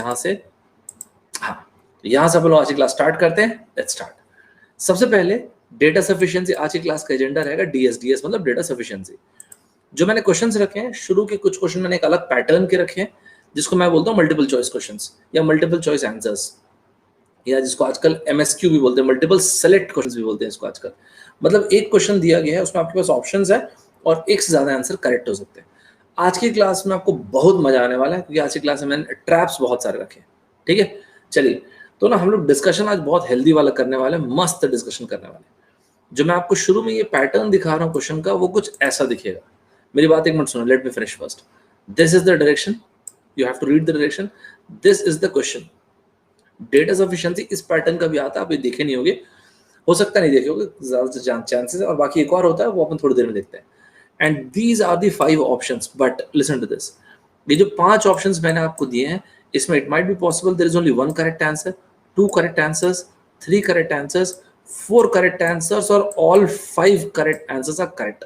यहाँ से, हाँ, यहाँ से अपन आज की क्लास स्टार्ट करते हैं। Let's start. सबसे पहले डेटा सफिशिएंसी, आज की क्लास का एजेंडा रहेगा डीएस मतलब डेटा सफिशिएंसी। जो मैंने क्वेश्चंस रखे हैं, शुरू के कुछ क्वेश्चन मैंने एक अलग पैटर्न के रखे हैं, जिसको मैं बोलता हूँ मल्टीपल चॉइस क्वेश्चंस या मल्टीपल चॉइस आंसर्स, या जिसको आजकल एमएसक्यू भी बोलते हैं, मल्टीपल सेलेक्ट क्वेश्चंस भी बोलते हैं इसको आजकल। मतलब एक क्वेश्चन दिया गया है, उसमें आपके पास ऑप्शंस है और एक से ज्यादा आंसर करेक्ट हो सकते हैं। आज की क्लास में आपको बहुत मजा आने वाला है, क्योंकि आज की क्लास में मैंने ट्रैप्स बहुत सारे रखे हैं। ठीक है, चलिए, तो ना हम लोग डिस्कशन आज बहुत हेल्दी वाला करने वाले हैं, मस्त डिस्कशन करने वाले हैं। जो मैं आपको शुरू में ये पैटर्न दिखा रहा हूँ क्वेश्चन का, वो कुछ ऐसा दिखेगा। मेरी बात एक मिनट सुनो, let me finish first. This is the direction, you have to read the direction, this is the question. Data sufficiency इस पैटर्न का भी आता है, आप ये देखे नहीं होगे, हो सकता नहीं देखे होगे, ज्यादा चांसेस है। और बाकी एक और होता है, वो अपन थोड़ी देर में देखते हैं। And these are the 5 options, but listen to this. ये जो 5 ऑप्शंस मैंने आपको दिए हैं, इसमें it might be possible there is only 1 correct answer, 2 correct answers, 3 correct answers, 4 correct answers, और all 5 correct answers are correct.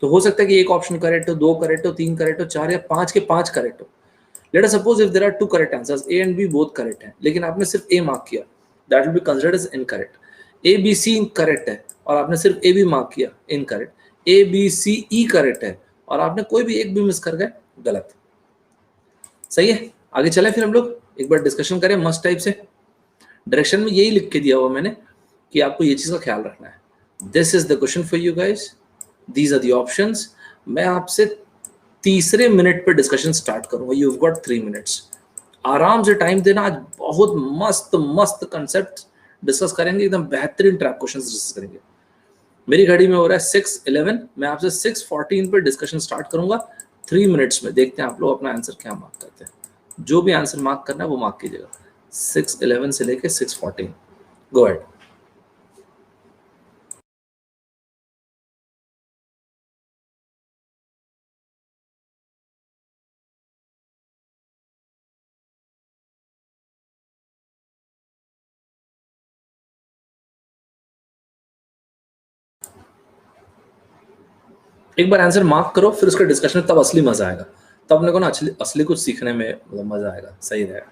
तो हो सकता है कि एक ऑप्शन करेक्ट हो, 2 करेक्ट हो, 3 करेक्ट हो, 4 या 5 के 5 करेक्ट हो। Let us suppose if there are 2 correct answers, A and B both correct हैं, लेकिन आपने सिर्फ ए मार्क किया, that will be considered as incorrect. A B C correct है और आपने सिर्फ ए बी मार्क किया, incorrect. A B C E correct है और आपने कोई भी एक भी मिस कर गए, गलत। सही है, आगे चले फिर हम लोग एक बार डिस्कशन करें मस्ट टाइप से। डायरेक्शन में यही लिख के दिया हुआ मैंने कि आपको ये चीज का ख्याल रखना है। This is the question for you guys, these are the options. मैं आपसे तीसरे मिनट पे डिस्कशन स्टार्ट करूंगा, यू हैव गॉट 3 मिनट्स। आराम से टाइम देना, आज बहुत मस्त मस्त कंसेप्ट डिस्कस करेंगे, एकदम बेहतरीन ट्रैप क्वेश्चंस डिस्कस करेंगे। मेरी घड़ी में हो रहा है 6:11, मैं आपसे 6:14 पे डिस्कशन स्टार्ट करूंगा 3 मिनट्स में। देखते हैं आप लोग अपना आंसर क्या मार्क करते हैं। जो भी आंसर मार्क करना है वो मार्क कीजिएगा, 6:11 से लेके 6:14। Go ahead. एक बार आंसर मार्क करो, फिर उसका डिस्कशन, तब असली मजा आएगा। तब अपने को ना असली कुछ सीखने में मतलब मजा आएगा, सही रहेगा।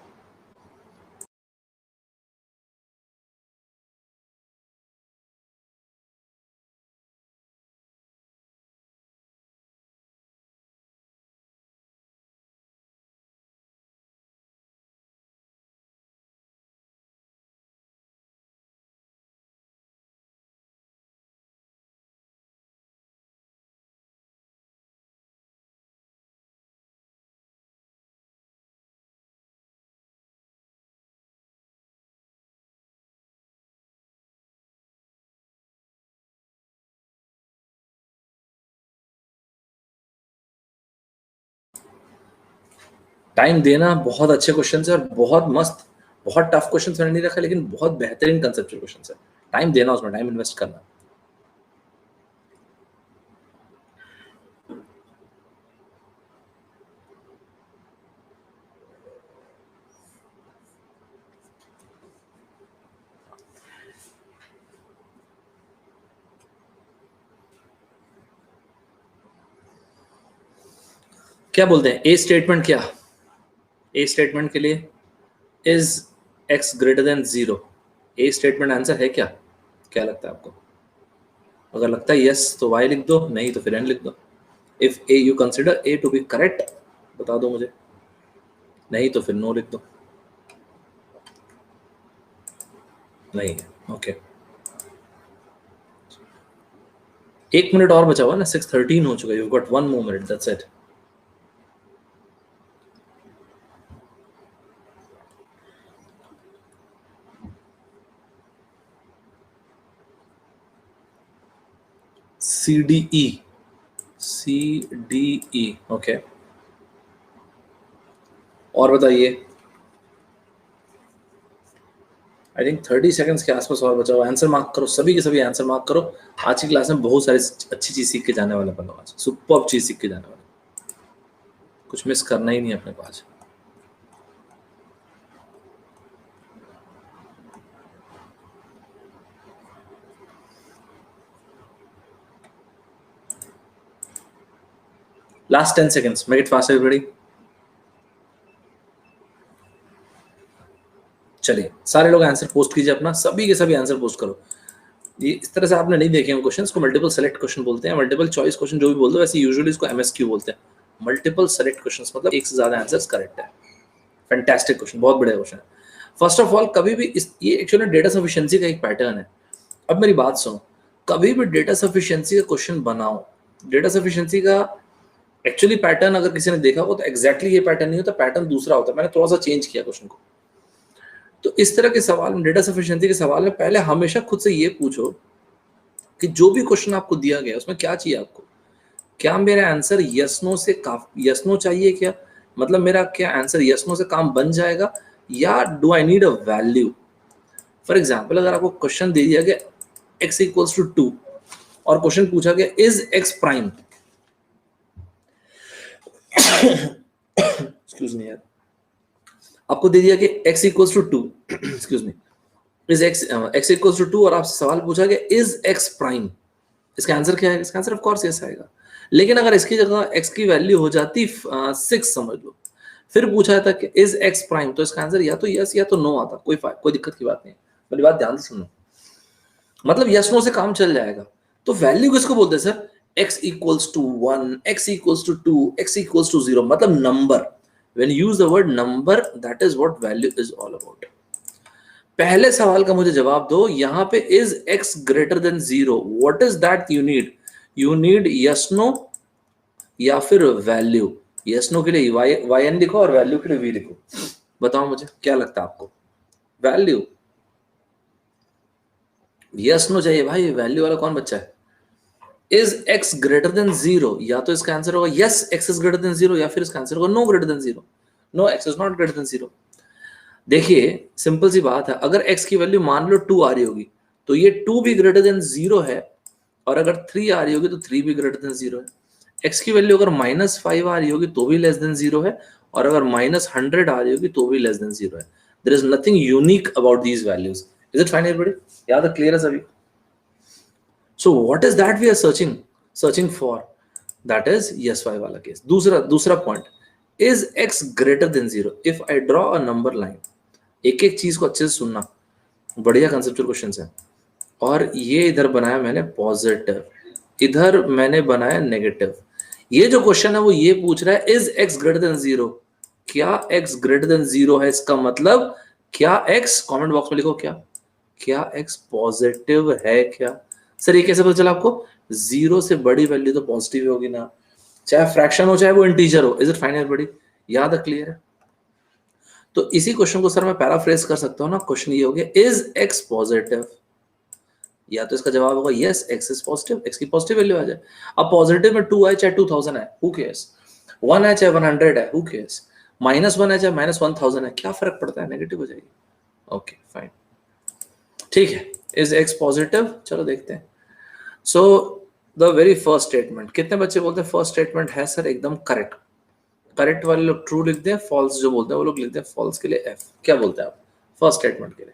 टाइम देना, बहुत अच्छे क्वेश्चन है और बहुत मस्त, बहुत टफ क्वेश्चन मैंने नहीं रखा, लेकिन बहुत बेहतरीन कंसेप्चुअल क्वेश्चन है। टाइम देना, उसमें टाइम इन्वेस्ट करना। क्या बोलते हैं ए स्टेटमेंट? क्या ए स्टेटमेंट के लिए is x greater than 0 A statement answer है क्या? क्या लगता है आपको? अगर लगता है यस तो वाई लिख दो, नहीं तो फिर एन लिख दो। If A you consider A to be correct, बता दो मुझे, नहीं तो फिर नो लिख दो। नहीं है, ओके। 1 मिनट और बचा हुआ ना, 6:13 हो चुका है, you got 1 more minute, that's it. CDE, CDE, okay. और बताइए, आई थिंक 30 सेकंड्स के आसपास और बचा हुआ। आंसर मार्क करो, सभी के सभी आंसर मार्क करो। आज की क्लास में बहुत सारी अच्छी चीज सीख के जाने वाले अपन लोग, आज सुपर चीज सीख के जाने वाले, कुछ मिस करना ही नहीं है अपने को आज। Last 10 seconds. Make it fast, everybody. चलिए सारे लोग आंसर पोस्ट कीजिए अपना, सभी के सभी आंसर पोस्ट करो। ये इस तरह से आपने नहीं देखे हैं क्वेश्चंस को, मल्टीपल सेलेक्ट क्वेश्चन बोलते हैं, मल्टीपल चॉइस क्वेश्चन जो भी बोलते हैं, वैसे यूजुअली इसको एमएसक्यू बोलते हैं। मल्टीपल सेलेक्ट क्वेश्चंस मतलब एक से ज्यादा आंसर्स करेक्ट है। फैंटास्टिक क्वेश्चन, बहुत बढ़िया क्वेश्चन है। फर्स्ट ऑफ ऑल कभी भी ये एक्चुअली डेटा सफिशिएंसी का एक पैटर्न है। अब मेरी बात सुनो, कभी भी डेटा सफिशिएंसी का क्वेश्चन बनाओ, डेटा सफिशिएंसी का एक्चुअली पैटर्न अगर किसी ने देखा हो तो एग्जैक्टली ये पैटर्न नहीं होता, पैटर्न दूसरा होता है। मैंने थोड़ा सा चेंज किया क्वेश्चन को। तो इस तरह के सवाल में, डेटा सफिशिएंसी के सवाल में पहले हमेशा खुद से ये पूछो कि जो भी क्वेश्चन आपको दिया गया उसमें क्या चाहिए आपको। क्या मेरा आंसर यस नो से यस नो चाहिए क्या, मतलब मेरा क्या आंसर यस नो से काम बन जाएगा, या do I need a value. For example अगर आपको क्वेश्चन दे दिया गया x इक्वल्स टू 2 और क्वेश्चन पूछा गया is x prime, excuse me यार, आपको दे दिया कि x equals to 2 excuse me, is x equals to 2 और आपसे सवाल पूछा गया इज x प्राइम, इसका आंसर क्या है? इसका आंसर ऑफ कोर्स यस आएगा। लेकिन अगर इसकी जगह x की वैल्यू हो जाती 6 समझ लो, फिर पूछा जाता कि इज x प्राइम, तो इसका आंसर या तो यस या तो नो आता। कोई दिक्कत की बात नहीं है, मेरी बात ध्यान से सुनो, मतलब यस नो से काम चल जाएगा। तो वैल्यू किसको बोलते हैं sir? x equals to 1, x equals to 2, x equals to 0, मतलब number. When you use the word number, that is what value is all about. पहले सवाल का मुझे जवाब दो, यहां पे is x greater than 0, what is that you need? You need yes no या फिर वैल्यू। यस नो के लिए वाई एन लिखो और वैल्यू के लिए वी लिखो। बताओ मुझे क्या लगता है आपको? वैल्यू, यस नो चाहिए भाई, वैल्यू वाला कौन बच्चा है? इज x ग्रेटर देन 0, या तो इसका आंसर होगा yes x is greater than 0, या फिर इसका आंसर होगा no greater than 0, no x is not greater than 0। देखिए सिंपल सी बात है, अगर x की वैल्यू मान लो 2 आ रही होगी तो ये 2 भी ग्रेटर देन 0 है, और अगर 3 आ रही होगी तो 3 भी ग्रेटर देन 0 है। x की वैल्यू अगर -5 आ रही होगी तो भी लेस देन 0 है, और अगर -100 आ रही होगी तो भी लेस देन 0 है। There is nothing unique about these values. Is it fine everybody? याद है? क्लियर है सभी? So what is that we are searching for? That is yes y वाला केस। दूसरा point, is x greater than 0? If I draw a number line, एक एक चीज को अच्छे से सुनना, बढ़िया कंसेप्चुअल क्वेश्चन है। और ये इधर बनाया मैंने पॉजिटिव, इधर मैंने बनाया नेगेटिव। ये जो क्वेश्चन है वो ये पूछ रहा है इज x ग्रेटर देन 0? क्या x ग्रेटर देन 0 है? इसका मतलब क्या x, कमेंट बॉक्स में लिखो, क्या x पॉजिटिव है क्या? सर ये कैसे पता चला आपको? 0 से बड़ी वैल्यू तो पॉजिटिव ही होगी ना, चाहे फ्रैक्शन हो चाहे वो इंटीजर हो। Is it fine everybody? याद है? क्लियर है? तो इसी क्वेश्चन को सर मैं पैराफ्रेज कर सकता हूँ ना। क्वेश्चन ये हो गया इज x पॉजिटिव, या तो इसका जवाब होगा yes x is positive, x की पॉजिटिव वैल्यू आ जाए। अब पॉजिटिव में 2 आए चाहे 2000 है, हु केयर्स? 1 है चाहे 100 है, हु केयर्स? -1 है चाहे -1000 है, क्या फर्क पड़ता है? नेगेटिव हो जाएगी। ओके फाइन, ठीक है। Is x positive? चलो देखते हैं। So the very first statement, कितने बच्चे बोलते हैं फर्स्ट स्टेटमेंट है सर एकदम करेक्ट? करेक्ट वाले लोग ट्रू लिखते हैं, फॉल्स जो बोलते हैं वो लोग लिखते हैं फॉल्स के लिए एफ। क्या बोलते हैं आप फर्स्ट स्टेटमेंट के लिए?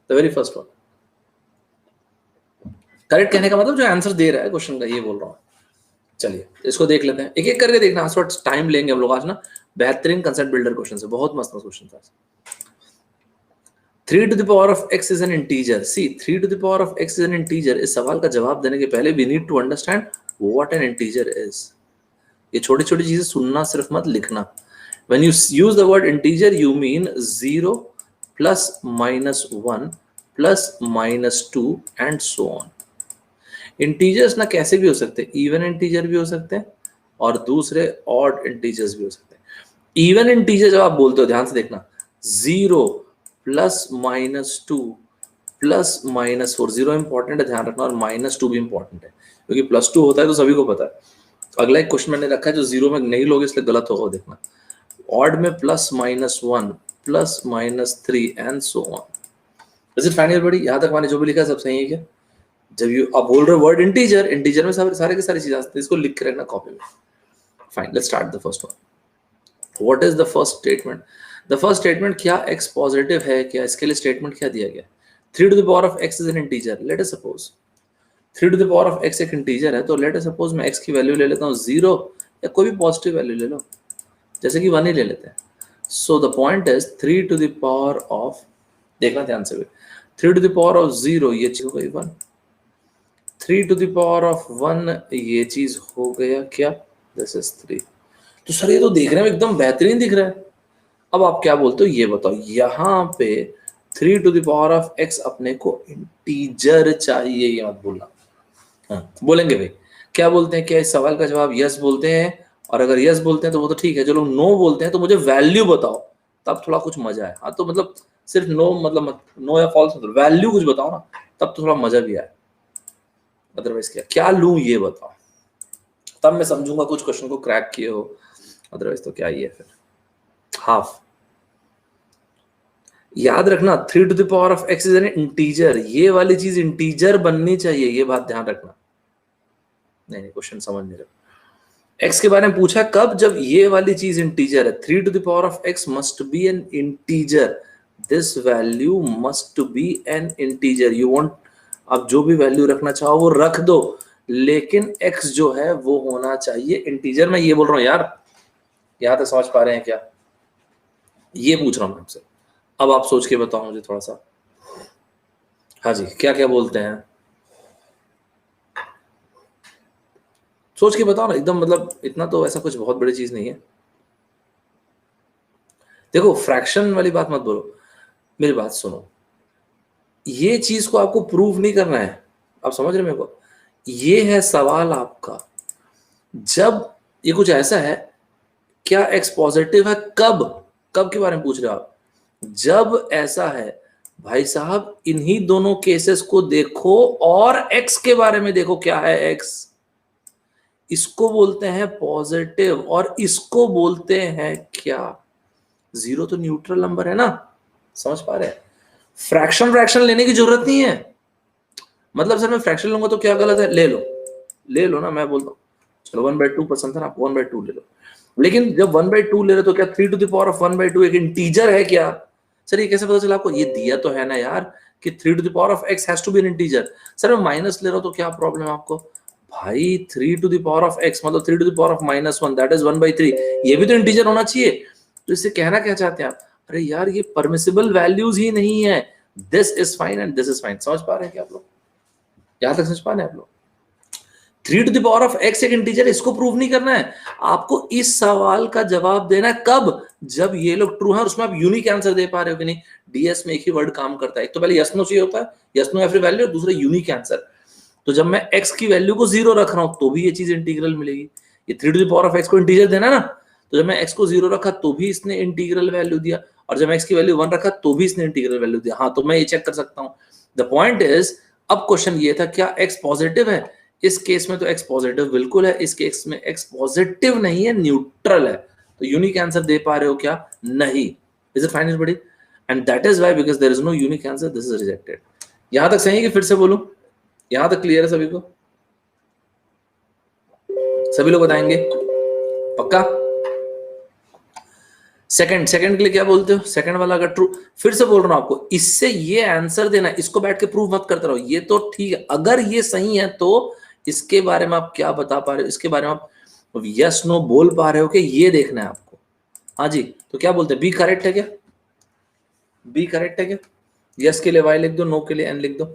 The very first one. Correct कहने का मतलब जो आंसर दे रहा है क्वेश्चन का, ये बोल रहा हूँ। चलिए इसको देख लेते हैं, एक एक करके देखना। टाइम लेंगे हम लोग आज ना। बेहतरीन कंसेप्ट बिल्डर क्वेश्चन है, बहुत मस्त क्वेश्चन था। 3 to the power of x is an integer. See, 3 to the power of x is an integer. इस सवाल का जवाब देने के पहले we need to understand what an integer is. ये छोटी छोटी चीजें सुनना, सिर्फ मत लिखना। When you use the word integer, you mean 0 plus -1 plus -2 and so on. Integers ना कैसे भी हो सकते हैं, इवन इंटीजर भी हो सकते हैं और दूसरे ऑड इंटीजर्स भी हो सकते हैं। इवन इंटीजर जब आप बोलते हो, ध्यान से देखना, 0 प्लस -2 प्लस -4, 0 इंपॉर्टेंट है, ध्यान रखना, और -2 भी इंपॉर्टेंट है, क्योंकि +2 होता है तो सभी को पता है। अगला एक क्वेश्चन मैंने रखा है जो 0 में नहीं लोगे इसलिए गलत होगा, देखना। ऑड में +-1 plus -3 and so on. Is it fine everybody? यहाँ तक मैंने जो भी लिखा है सब सही है क्या? जब आप बोल रहे हो वर्ड इंटीजर, इंटीजर में सारे के सारी चीजें आती हैं, इसको लिख के रखना कॉपी में। Fine, let's start the first one. What is the first statement? The first statement, क्या x पॉजिटिव है क्या? इसके लिए स्टेटमेंट क्या दिया गया? 3 to the power of x is an integer. Let us suppose 3 to the power of x एक integer है, तो let us suppose मैं x की वैल्यू ले लेता हूँ 0, या कोई भी पॉजिटिव वैल्यू ले लो, जैसे कि 1 ही ले लेते हैं। So the point is 3 to the power of देखना ध्यान से भी। 3 टू द पावर ऑफ 0 ये चीज हो गई 1, 3 टू द पावर ऑफ 1 ये चीज हो गया क्या, दिस इज 3। तो सर ये तो देखने में एकदम बेहतरीन दिख रहा है। अब आप क्या बोलते हो ये बताओ, यहाँ पे 3 to the power of x अपने को इंटीजर चाहिए, ये मत बोलना। हाँ बोलेंगे भाई, क्या बोलते हैं, क्या इस सवाल का जवाब यस बोलते हैं, और अगर यस बोलते हैं तो वो तो ठीक है, जो लोग नो बोलते हैं तो मुझे वैल्यू बताओ, तब थोड़ा कुछ मजा है। हाँ तो मतलब सिर्फ नो मतलब नो या फॉल्स मतलब वैल्यू कुछ बताओ ना, तब तो थोड़ा मजा भी आए। अदरवाइज क्या लूं ये बताओ, तब मैं समझूंगा कुछ क्वेश्चन को क्रैक किए हो, अदरवाइज तो क्या ही है फिर। हाफ याद रखना, 3 to the power of x is an integer, ये वाली चीज इंटीजर बननी चाहिए, ये बात ध्यान रखना। नहीं क्वेश्चन समझ नहीं रहा। x के बारे में पूछा कब, जब ये वाली चीज इंटीजर है। 3 to the power of x must be an integer, this value must be an integer. You want, आप जो भी वैल्यू रखना चाहो वो रख दो, लेकिन x जो है वो होना चाहिए इंटीजर। मैं ये बोल रहा हूं यार, यहां तक समझ पा रहे हैं क्या, ये पूछ रहा हूं आपसे। अब आप सोच के बताओ मुझे थोड़ा सा। हाँ जी, क्या क्या बोलते हैं, सोच के बताओ ना एकदम, मतलब इतना तो ऐसा कुछ बहुत बड़ी चीज नहीं है। देखो फ्रैक्शन वाली बात मत बोलो, मेरी बात सुनो, ये चीज को आपको प्रूव नहीं करना है, आप समझ रहे मेरे को। ये है सवाल आपका, जब ये कुछ ऐसा है, क्या x पॉजिटिव है, कब, कब के बारे में पूछ रहे हो आप, जब ऐसा है भाई साहब, इन्हीं दोनों केसेस को देखो और x के बारे में देखो क्या है x, इसको बोलते हैं पॉजिटिव और इसको बोलते हैं क्या, जीरो तो न्यूट्रल नंबर है ना, समझ पा रहे हैं। फ्रैक्शन फ्रैक्शन लेने की जरूरत नहीं है, मतलब सर मैं फ्रैक्शन लूंगा तो क्या गलत है, ले लो ना, मैं बोलता हूँ चलो 1/2 पसंद है ना, आप 1/2 ले लो, लेकिन जब 1/2 ले रहे तो क्या 3 टू द पावर ऑफ 1/2 एक इंटीजर है क्या। सर ये कैसे पता चला आपको, ये दिया तो है ना यार कि 3 to the power of x has to be an integer. Sir मैं माइनस ले रहा हूं तो क्या प्रॉब्लम है आपको, भाई 3 to the power of x मतलब 3 to the power of -1 that is 1/3, ये भी तो इंटीजर होना चाहिए। तो इससे कहना क्या चाहते हैं आप, अरे यार ये परमिसिबल वैल्यूज ही नहीं है, this is fine and this is fine. समझ पा रहे हैं क्या आप लोग, यहां तक समझ पा रहे हैं आप लोग। 3 to the power of x एक इंटीजर, इसको प्रूव नहीं करना है आपको, इस सवाल का जवाब देना है कब, जब ये लोग ट्रू है और उसमें आप यूनिक आंसर दे पा रहे हो कि नहीं। डीएस में एक ही वर्ड काम करता है, एक तो पहले यस नो चाहिए होता है, यस नो एवरी वैल्यू, और दूसरा यूनिक आंसर। तो जब मैं x की वैल्यू को 0 रख रहा हूं तो भी ये चीज इंटीग्रल मिलेगी, ये 3 to the power of x को इंटीजर देना ना, तो जब मैं x को 0 रखा तो भी इसने इंटीग्रल वैल्यू दिया, और जब मैं x की वैल्यू 1 रखा तो भी इसने इंटीग्रल वैल्यू दिया। हाँ तो मैं ये चेक कर सकता हूँ। द पॉइंट इज, अब क्वेश्चन ये था क्या x पॉजिटिव है, इस केस में तो x पॉजिटिव बिल्कुल है, इस केस में x पॉजिटिव नहीं है, न्यूट्रल है। तो यूनिक आंसर दे पा रहे हो क्या, नहीं। Is it fine everybody, and that is why because there is no unique answer, this is rejected. यहां तक सही है कि फिर से बोलूं, यहां तक क्लियर है सभी को, सभी लोग बताएंगे पक्का। सेकंड के लिए क्या बोलते हो, सेकंड वाला अगर ट्रू, फिर से बोल रहा हूं आपको, इससे ये आंसर देना, इसको बैठ के प्रूव मत करते रहो, ये तो ठीक है, अगर ये सही है तो इसके बारे में आप क्या बता पा रहे हो, इसके बारे में आप यस नो बोल पा रहे हो कि ये देखना है आपको। हाँ जी, तो क्या बोलते हैं, बी करेक्ट है क्या, बी करेक्ट है क्या, यस के लिए वाई लिख दो, नो के लिए एन लिख दो,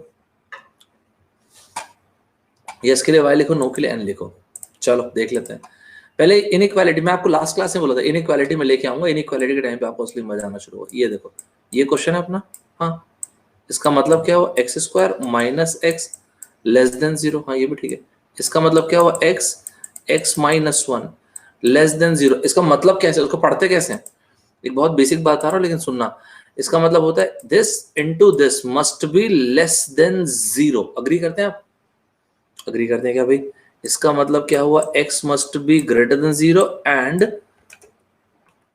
यस के लिए वाई लिखो, नो के लिए एन लिखो। चलो देख लेते हैं। पहले इनइक्वालिटी, मैं आपको लास्ट क्लास में बोला था इनइक्वालिटी में लेके आऊंगा, इनइक्वालिटी के टाइम पे आपको असली मजा आना शुरू होगा। ये देखो, ये क्वेश्चन है अपना, हाँ इसका मतलब क्या हुआ, x square minus x less than 0, हाँ ये भी ठीक है। इसका मतलब क्या हुआ, एक्स माइनस 1 लेस देन 0, इसका मतलब कैसे, उसको पढ़ते कैसे हैं, एक बहुत बेसिक बात आ रहा हूँ लेकिन सुनना। इसका मतलब होता है this into this must be less than 0। Agree करते हैं आप, अग्री करते हैं क्या भाई। इसका मतलब क्या हुआ, x must be greater than 0 and,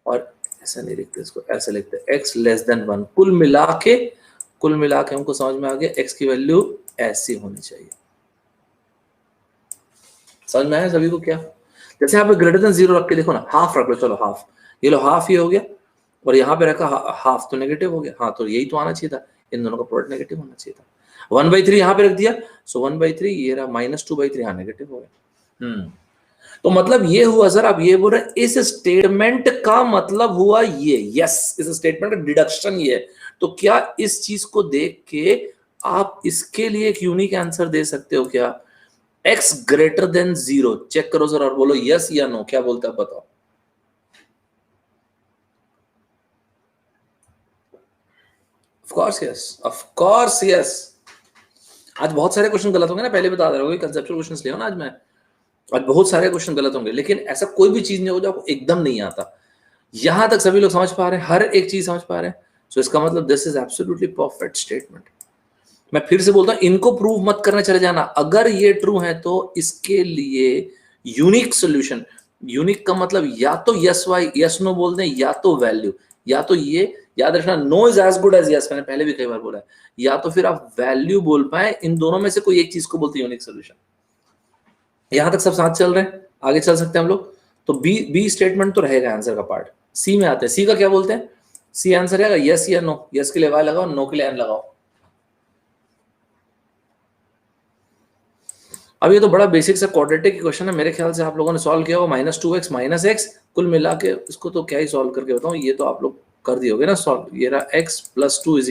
और ऐसा नहीं लिखते इसको, ऐसे लिखते हैं x लेस देन 1। कुल मिला के हमको समझ में आ गया x की वैल्यू ऐसी होनी चाहिए। समझ में आया सभी को क्या, जैसे यहाँ पे ग्रेटर देन 0 रख के देखो ना, हाफ रख लो, चलो हाफ, ये लो हाफ ये हो गया, और यहाँ पे रखा हाफ तो नेगेटिव हो गया, हाँ तो यही तो आना चाहिए था, इन दोनों का प्रोडक्ट नेगेटिव होना चाहिए था। 1/3 यहाँ पे रख दिया, सो 1/3 ये रहा, -2/3 हाँ नेगेटिव हो गया। तो मतलब ये हुआ सर, आप ये बोल रहे हैं इस स्टेटमेंट का मतलब हुआ ये, यस इस स्टेटमेंट का डिडक्शन ये है। तो क्या इस चीज को देख के आप इसके लिए एक यूनिक आंसर दे सकते हो क्या? x ग्रेटर देन 0, चेक करो सर और बोलो यस या नो, क्या बोलता है बताओ। Of course yes, of course yes. आज बहुत सारे क्वेश्चन गलत होंगे ना, पहले बता दे रहा हूँ, कंसेप्चुअल क्वेश्चंस लिया ना आज मैं, आज बहुत सारे क्वेश्चन गलत होंगे, लेकिन ऐसा कोई भी चीज नहीं हो जो आपको एकदम नहीं आता। यहां तक सभी लोग समझ पा रहे हैं, हर एक चीज समझ पा रहे हैं, सो इसका मतलब this is absolutely perfect statement. मैं फिर से बोलता हूं, इनको प्रूव मत करने चले जाना, अगर ये ट्रू है तो इसके लिए यूनिक सोल्यूशन, यूनिक का मतलब या तो यस वाई यस नो बोल दें, या तो वैल्यू, या तो ये याद रखना, no is as good as yes, मैंने पहले भी कई बार बोला है, या तो फिर आप वैल्यू बोल पाए, इन दोनों में से कोई एक चीज को बोलते हैं यूनिक सोल्यूशन। यहां तक सब साथ चल रहे हैं, आगे चल सकते हैं हम लोग। तो बी स्टेटमेंट तो रहेगा आंसर का पार्ट। सी में आते हैं, सी का क्या बोलते हैं? सी आंसर रहेगा यस या नो, यस के लिए वाई लगाओ, नो के लिए एन लगाओ। अब ये तो बड़ा बेसिक सा क्वाड्रेटिक क्वेश्चन है, मेरे ख्याल से आप लोगों ने सॉल्व किया होगा, -2x - x, कुल मिला के इसको तो क्या ही सॉल्व करके बताऊं, ये तो आप लोग कर दिए होगे ना सॉल्व। ये रहा x + 2 =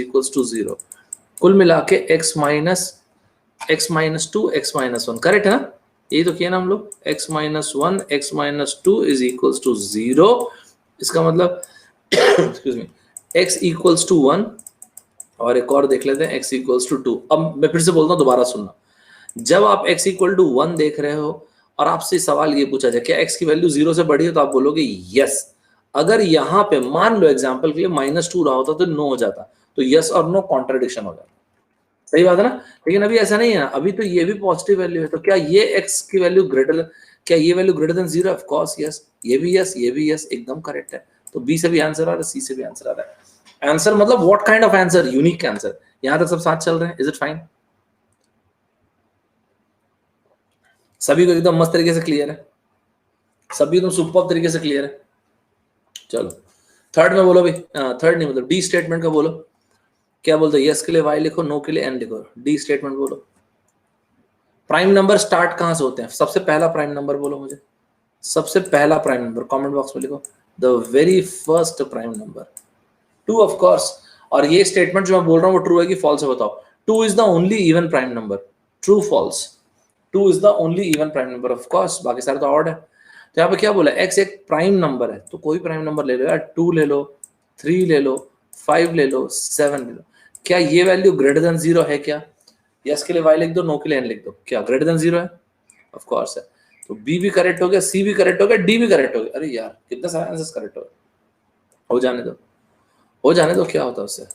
0, कुल मिला के x - 2 x - 1, करेक्ट है ना? यही तो किया ना हम लोग, x - 1 x - 2 = 0। इसका मतलब एक्सक्यूज मी, x = 1, और एक और देख लेते हैं x = 2। अब मैं फिर से बोलता हूँ, दोबारा सुनना, जब आप x = 1 देख रहे हो और आपसे सवाल ये पूछा जाए क्या x की वैल्यू 0 से बड़ी है, तो आप बोलोगे यस। अगर यहाँ पे मान लो एग्जांपल के लिए -2 रहा होता तो नो हो जाता, तो यस और नो कॉन्ट्रडिक्शन हो जाता। सही बात है ना? लेकिन अभी ऐसा नहीं है ना, अभी तो ये भी पॉजिटिव वैल्यू है, तो क्या ये x की वैल्यू ग्रेटर, क्या ये value greater than 0? Of course yes, ये भी यस, ये भी यस, एकदम करेक्ट है। तो बी से भी आंसर आ रहा है, सी से भी आंसर आ रहा है। आंसर मतलब what kind of answer? Unique answer. यहां तक सब साथ चल रहे हैं, इज इट फाइन? सभी को एकदम मस्त तरीके से क्लियर है, सभी एकदम सुपर तरीके से क्लियर है। चलो थर्ड में बोलो भी, थर्ड नहीं मतलब डी स्टेटमेंट का बोलो, क्या बोलते हैं? यस के लिए वाई लिखो, नो के लिए एन लिखो, डी स्टेटमेंट बोलो। प्राइम नंबर स्टार्ट कहां से होते हैं? सबसे पहला प्राइम नंबर बोलो मुझे, सबसे पहला प्राइम नंबर कमेंट बॉक्स में लिखो, the very first prime number 2 of course. और ये स्टेटमेंट जो मैं बोल रहा हूँ वो ट्रू है कि फॉल्स है बताओ। 2 is the only even prime number, true false? 2 is the only even prime number, of course, बाकी सारे तो ऑड है। तो यहाँ पे क्या बोला, x एक प्राइम नंबर है, तो कोई प्राइम नंबर ले लो यार, 2 ले लो, 3 ले लो, 5 ले लो, 7 ले लो। क्या ये वैल्यू ग्रेटर देन 0 है क्या? यस के लिए y लिख दो, नो के लिए n लिख दो, क्या ग्रेटर देन 0 है? ऑफ कोर्स है। तो बी भी करेक्ट हो गया, सी भी करेक्ट हो गया, डी भी करेक्ट हो गया। अरे यार कितना सारे आंसर्स करेक्ट हो जाने दो, हो जाने दो, क्या होता है उससे।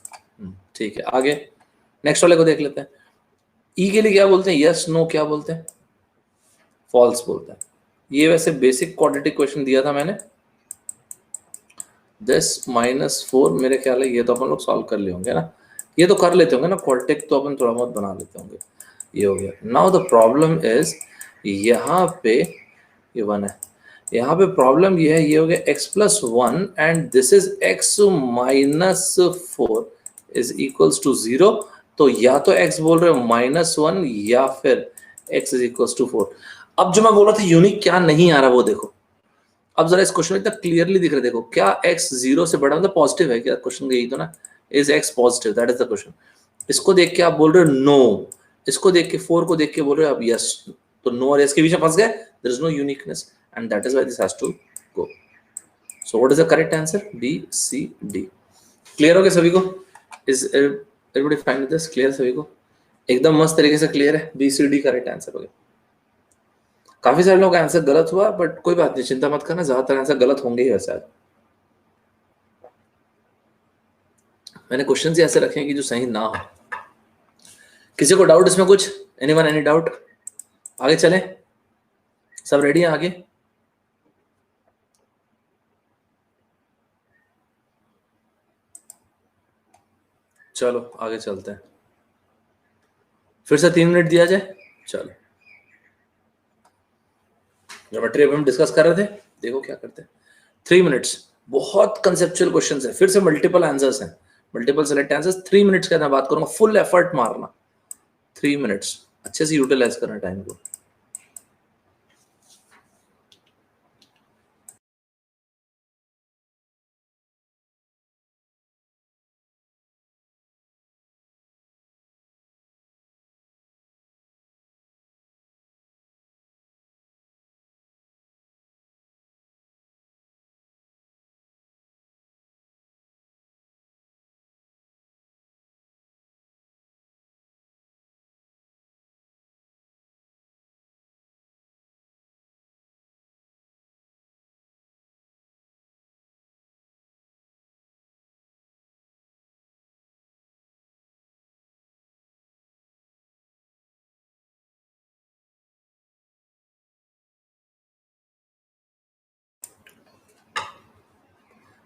ठीक है, आगे नेक्स्ट वाले को देख लेते हैं। ई के लिए क्या बोलते हैं? यस नो क्या बोलते हैं? फॉल्स बोलते हैं। ये वैसे बेसिक क्वाड्रेटिक क्वेश्चन दिया था मैंने, 10 - 4, मेरे ख्याल है ये तो अपन लोग सॉल्व कर लिए होंगे ना, ये तो कर लेते होंगे ना, क्वाड्रेटिक तो अपन थोड़ा बहुत बना लेते होंगे। ये हो गया। नाउ द प्रॉब्लम इज, यहाँ पे ये 1 है, यहाँ पे प्रॉब्लम ये है, ये हो गया x + 1 and this is x - 4 = 0। तो या तो x बोल रहे हो -1 या फिर x = 4। अब जो मैं बोल रहा था यूनिक क्या नहीं आ रहा वो देखो, अब जरा इस क्वेश्चन में इतना क्लियरली दिख रहा है, देखो क्या x 0 से बड़ा मतलब पॉजिटिव है क्या? क्वेश्चन यही तो ना, is x positive, that is the question. इसको देख के आप बोल रहे हो नो, इसको देख के 4 को देख के बोल रहे हो आप यस, तो नो और यस के बीच में फंस गए, there is no uniqueness and that is why this has to go. So what is the correct answer? B C D. Clear हो गया सभी को? Is everybody fine with this? Clear सभी को? एकदम मस्त तरीके से क्लियर है, B C D correct answer हो गया। काफी सारे लोगों का आंसर गलत हुआ, बट कोई बात नहीं, चिंता मत करना, ज्यादातर आंसर गलत होंगे ही वैसे। मैंने क्वेश्चन ही ऐसे रखे हैं कि जो सही ना हो। किसी को डाउट इसमें कुछ? Anyone any doubt? आगे चलें, सब रेडी हैं आगे? चलो आगे चलते हैं, फिर से 3 मिनट दिया जाए। चलो ज्योमेट्री हम डिस्कस कर रहे थे, देखो क्या करते हैं। 3 मिनट्स, बहुत कंसेप्चुअल क्वेश्चंस है, फिर से मल्टीपल आंसर्स हैं, मल्टीपल सेलेक्ट आंसर्स। 3 मिनट्स का मैं बात करूंगा, फुल एफर्ट मारना, 3 मिनट्स अच्छे से यूटिलाइज करना टाइम को।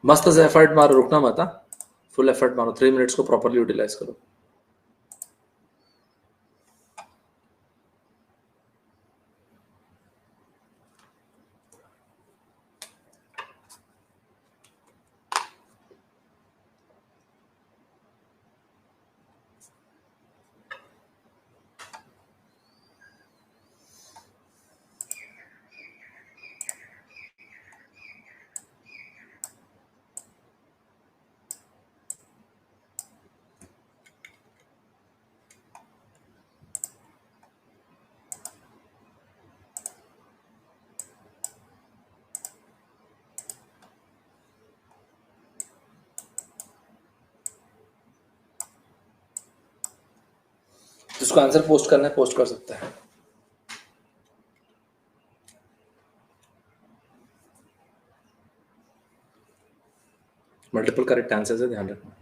मस्त से एफर्ट मारो, रुकना मत, फुल एफर्ट मारो, 3 मिनट्स को प्रॉपर्ली यूटिलाइज करो। जिसको आंसर पोस्ट करना है पोस्ट कर सकता है। मल्टीपल करेक्ट आंसर से ध्यान रखना।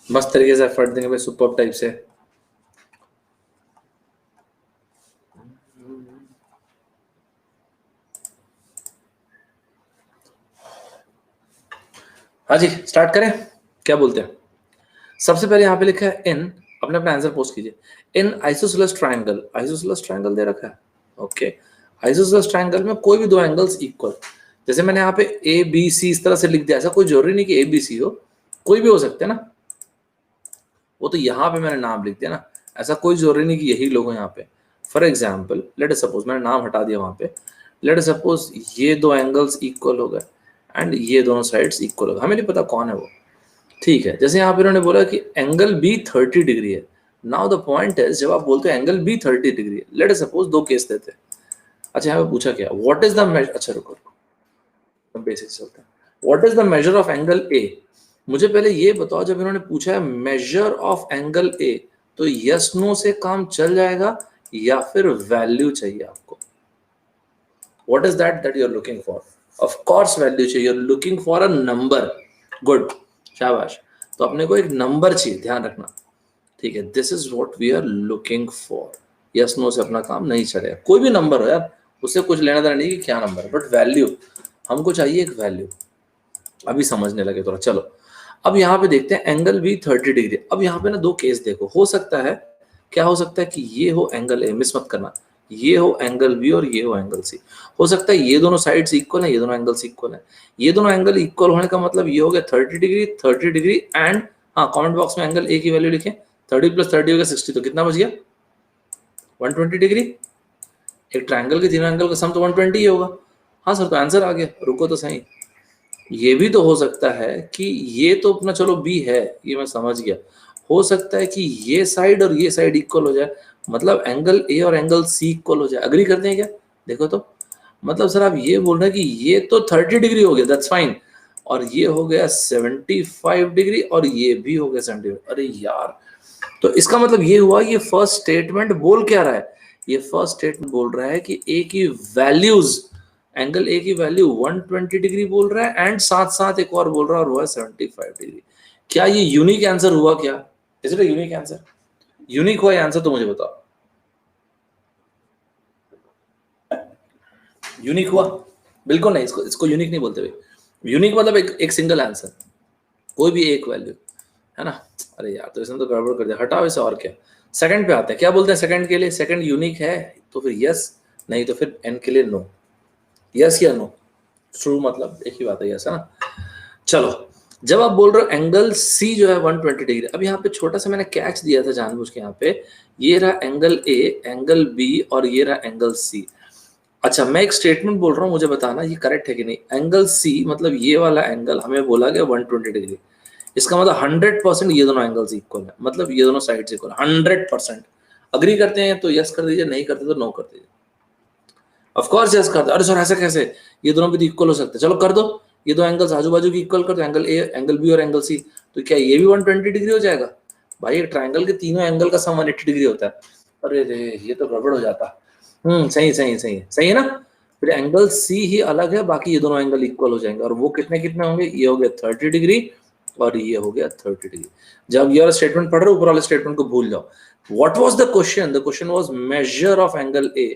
मस्त तरीके से एफर्ट देंगे भाई, सुपर टाइप से। हाँ जी, स्टार्ट करें, क्या बोलते हैं? सबसे पहले यहाँ पे लिखा है इन, अपने अपना आंसर पोस्ट कीजिए। इन आइसोसेलेस ट्रायंगल, आइसोसेलेस ट्रायंगल दे रखा है, ओके। आइसोसेलेस ट्रायंगल में कोई भी दो एंगल्स इक्वल, जैसे मैंने यहाँ पे ए बी सी इस तरह से लिख दिया, ऐसा कोई जरूरी नहीं कि ए बी सी हो, कोई भी हो सकते हैं ना, वो तो यहाँ पे मैंने नाम लिख दिया ना, ऐसा कोई जरूरी नहीं कि यही लोग हैं यहाँ पे। For example let us suppose, मैंने नाम हटा दिया वहां पे, लेट अस सपोज ये दो एंगल्स इक्वल हो गए एंड ये दोनों साइड्स इक्वल हो गए, हमें नहीं पता कौन है वो, ठीक है। जैसे यहाँ पे उन्होंने बोला कि एंगल बी 30 डिग्री है। नाउ द पॉइंट इज, जब आप बोलते हो एंगल बी 30 डिग्री है, लेट अस सपोज दो केस देते हैं। अच्छा यहाँ पे पूछा क्या, व्हाट इज द मेजर, अच्छा रुको बेसिक्स चलते हैं, what is the measure of angle A. मुझे पहले ये बताओ, जब इन्होंने पूछा है मेजर ऑफ एंगल ए, तो यस नो से काम चल जाएगा या फिर वैल्यू चाहिए आपको? What is that you are looking for? Of course value चाहिए, you are looking for a number, good, शाबाश। तो अपने को एक नंबर चाहिए, ध्यान रखना, ठीक है। This is what we are looking for. Yes no से अपना काम नहीं चलेगा, कोई भी नंबर हो यार, उससे कुछ लेना देना नहीं कि क्या नंबर है, बट वैल्यू हमको चाहिए, एक वैल्यू। अभी समझने लगे थोड़ा, चलो अब यहाँ पे देखते हैं एंगल भी 30 डिग्री। अब यहाँ पे ना दो केस देखो, हो सकता है, क्या हो सकता है कि ये हो एंगल ए, मिस मत करना, ये हो एंगल बी और ये हो एंगल सी। हो सकता है ये दोनों साइड्स इक्वल है, ये दोनों एंगल्स इक्वल है। ये दोनों एंगल इक्वल होने का मतलब ये हो गया 30 डिग्री 30 डिग्री एंड, हाँ कमेंट बॉक्स में एंगल ए की वैल्यू लिखें, 30 + 30 हो गया 60, तो कितना बच गया 120 डिग्री। एक ट्रायंगल के तीनों एंगल का सम तो 120 ही होगा। हाँ सर, तो आंसर आ गया, रुको तो सही। ये भी तो हो सकता है कि ये तो अपना चलो बी है, ये मैं समझ गया, हो सकता है कि ये साइड और ये साइड इक्वल हो जाए, मतलब एंगल ए और एंगल सी इक्वल हो जाए। अग्री करते हैं क्या? देखो तो, मतलब सर आप ये बोल रहे हैं कि ये तो 30 डिग्री हो गया, दैट्स फाइन, और ये हो गया 75 डिग्री और ये भी हो गया 70। अरे यार, तो इसका मतलब ये हुआ, ये फर्स्ट स्टेटमेंट बोल क्या रहा है? ये फर्स्ट स्टेटमेंट बोल रहा है कि ए की वैल्यूज, एंगल ए की वैल्यू 120 डिग्री बोल रहा है एंड साथ साथ एक और बोल रहा है और वो है 75 डिग्री। क्या ये यूनिक आंसर हुआ? क्या is it a unique answer? Unique हुआ आंसर तो मुझे बताओ, यूनिक हुआ? बिल्कुल नहीं, इसको यूनिक नहीं बोलते भाई। यूनिक मतलब एक सिंगल आंसर, कोई भी एक वैल्यू, है ना। अरे यार, तो इसने तो गड़बड़ कर दिया, हटाओ इसे। और क्या, सेकंड पे आते हैं, क्या बोलते हैं सेकंड के लिए? सेकंड यूनिक है तो फिर यस, नहीं तो फिर एन के लिए नो। यस या नो, ट्रू मतलब एक ही बात है, यस, है ना। चलो, जब आप बोल रहे हो एंगल सी जो है 120 डिग्री, अब यहाँ पे छोटा सा मैंने कैच दिया था जानबूझ के, यहाँ पे ये रहा एंगल ए, एंगल बी और ये रहा एंगल सी। अच्छा, मैं एक स्टेटमेंट बोल रहा हूँ, मुझे बताना ये करेक्ट है कि नहीं। एंगल सी मतलब ये वाला एंगल हमें बोला गया 120 डिग्री, इसका मतलब 100% ये दोनों एंगल्स इक्वल है, मतलब ये दोनों साइड्स इक्वल 100%। अग्री करते हैं तो यस कर दीजिए, नहीं करते तो नो कर दीजिए। ऑफ कोर्स यस कर दो। अरे सर ऐसे कैसे, ये दोनों भी तो इक्वल हो सकते हैं। चलो कर दो, ये दो एंगल्स आजू बाजू की इक्वल कर दो, एंगल ए, एंगल बी और एंगल सी। तो क्या ये भी 120 डिग्री हो जाएगा? भाई एक ट्राइंगल के तीनों एंगल का सम 180 डिग्री होता है। अरे रे ये तो गड़बड़ हो जाता। सही सही सही सही है ना। फिर एंगल सी ही अलग है, बाकी ये दोनों एंगल इक्वल हो जाएंगे। और वो कितने कितने होंगे? ये हो गया 30 डिग्री और ये हो गया 30 डिग्री। जब ये वाला स्टेटमेंट पढ़ रहे हो ऊपर वाले स्टेटमेंट को भूल जाओ। What was the question? The question was major of angle A.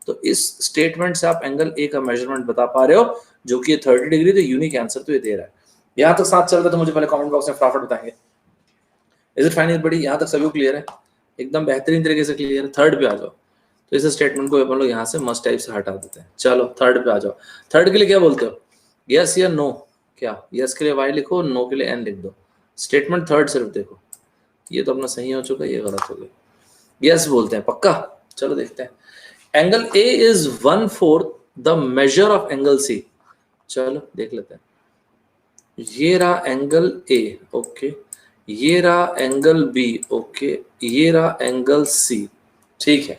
तो इस स्टेटमेंट से आप एंगल ए का मेजरमेंट बता पा रहे हो, जो कि 30 डिग्री। तो यूनिक आंसर तो ये दे रहा है। यहां तक साथ चल रहा है तो मुझे पहले कमेंट बॉक्स में फटाफट बताएंगे। इज इट फाइन बड़ी? यहां तक सभी क्लियर है? एकदम बेहतरीन तरीके से क्लियर है। थर्ड पे आ जाओ। तो इस स्टेटमेंट को अपन लोग यहाँ से मस्ट टाइप से हटा देते हैं। चलो थर्ड पे आ जाओ। थर्ड के लिए क्या बोलते हो? यस या नो? क्या यस के लिए वाई लिखो, नो के लिए एन लिख दो। स्टेटमेंट थर्ड सिर्फ देखो, ये तो अपना सही हो चुका है, ये गलत हो गया। यस बोलते हैं पक्का? चलो देखते हैं। Angle A is 1/4 the measure of angle C. चलो देख लेते हैं। ये रहा एंगल ए, ओके, ये रहा एंगल बी, ओके, ये रहा एंगल सी, ठीक है।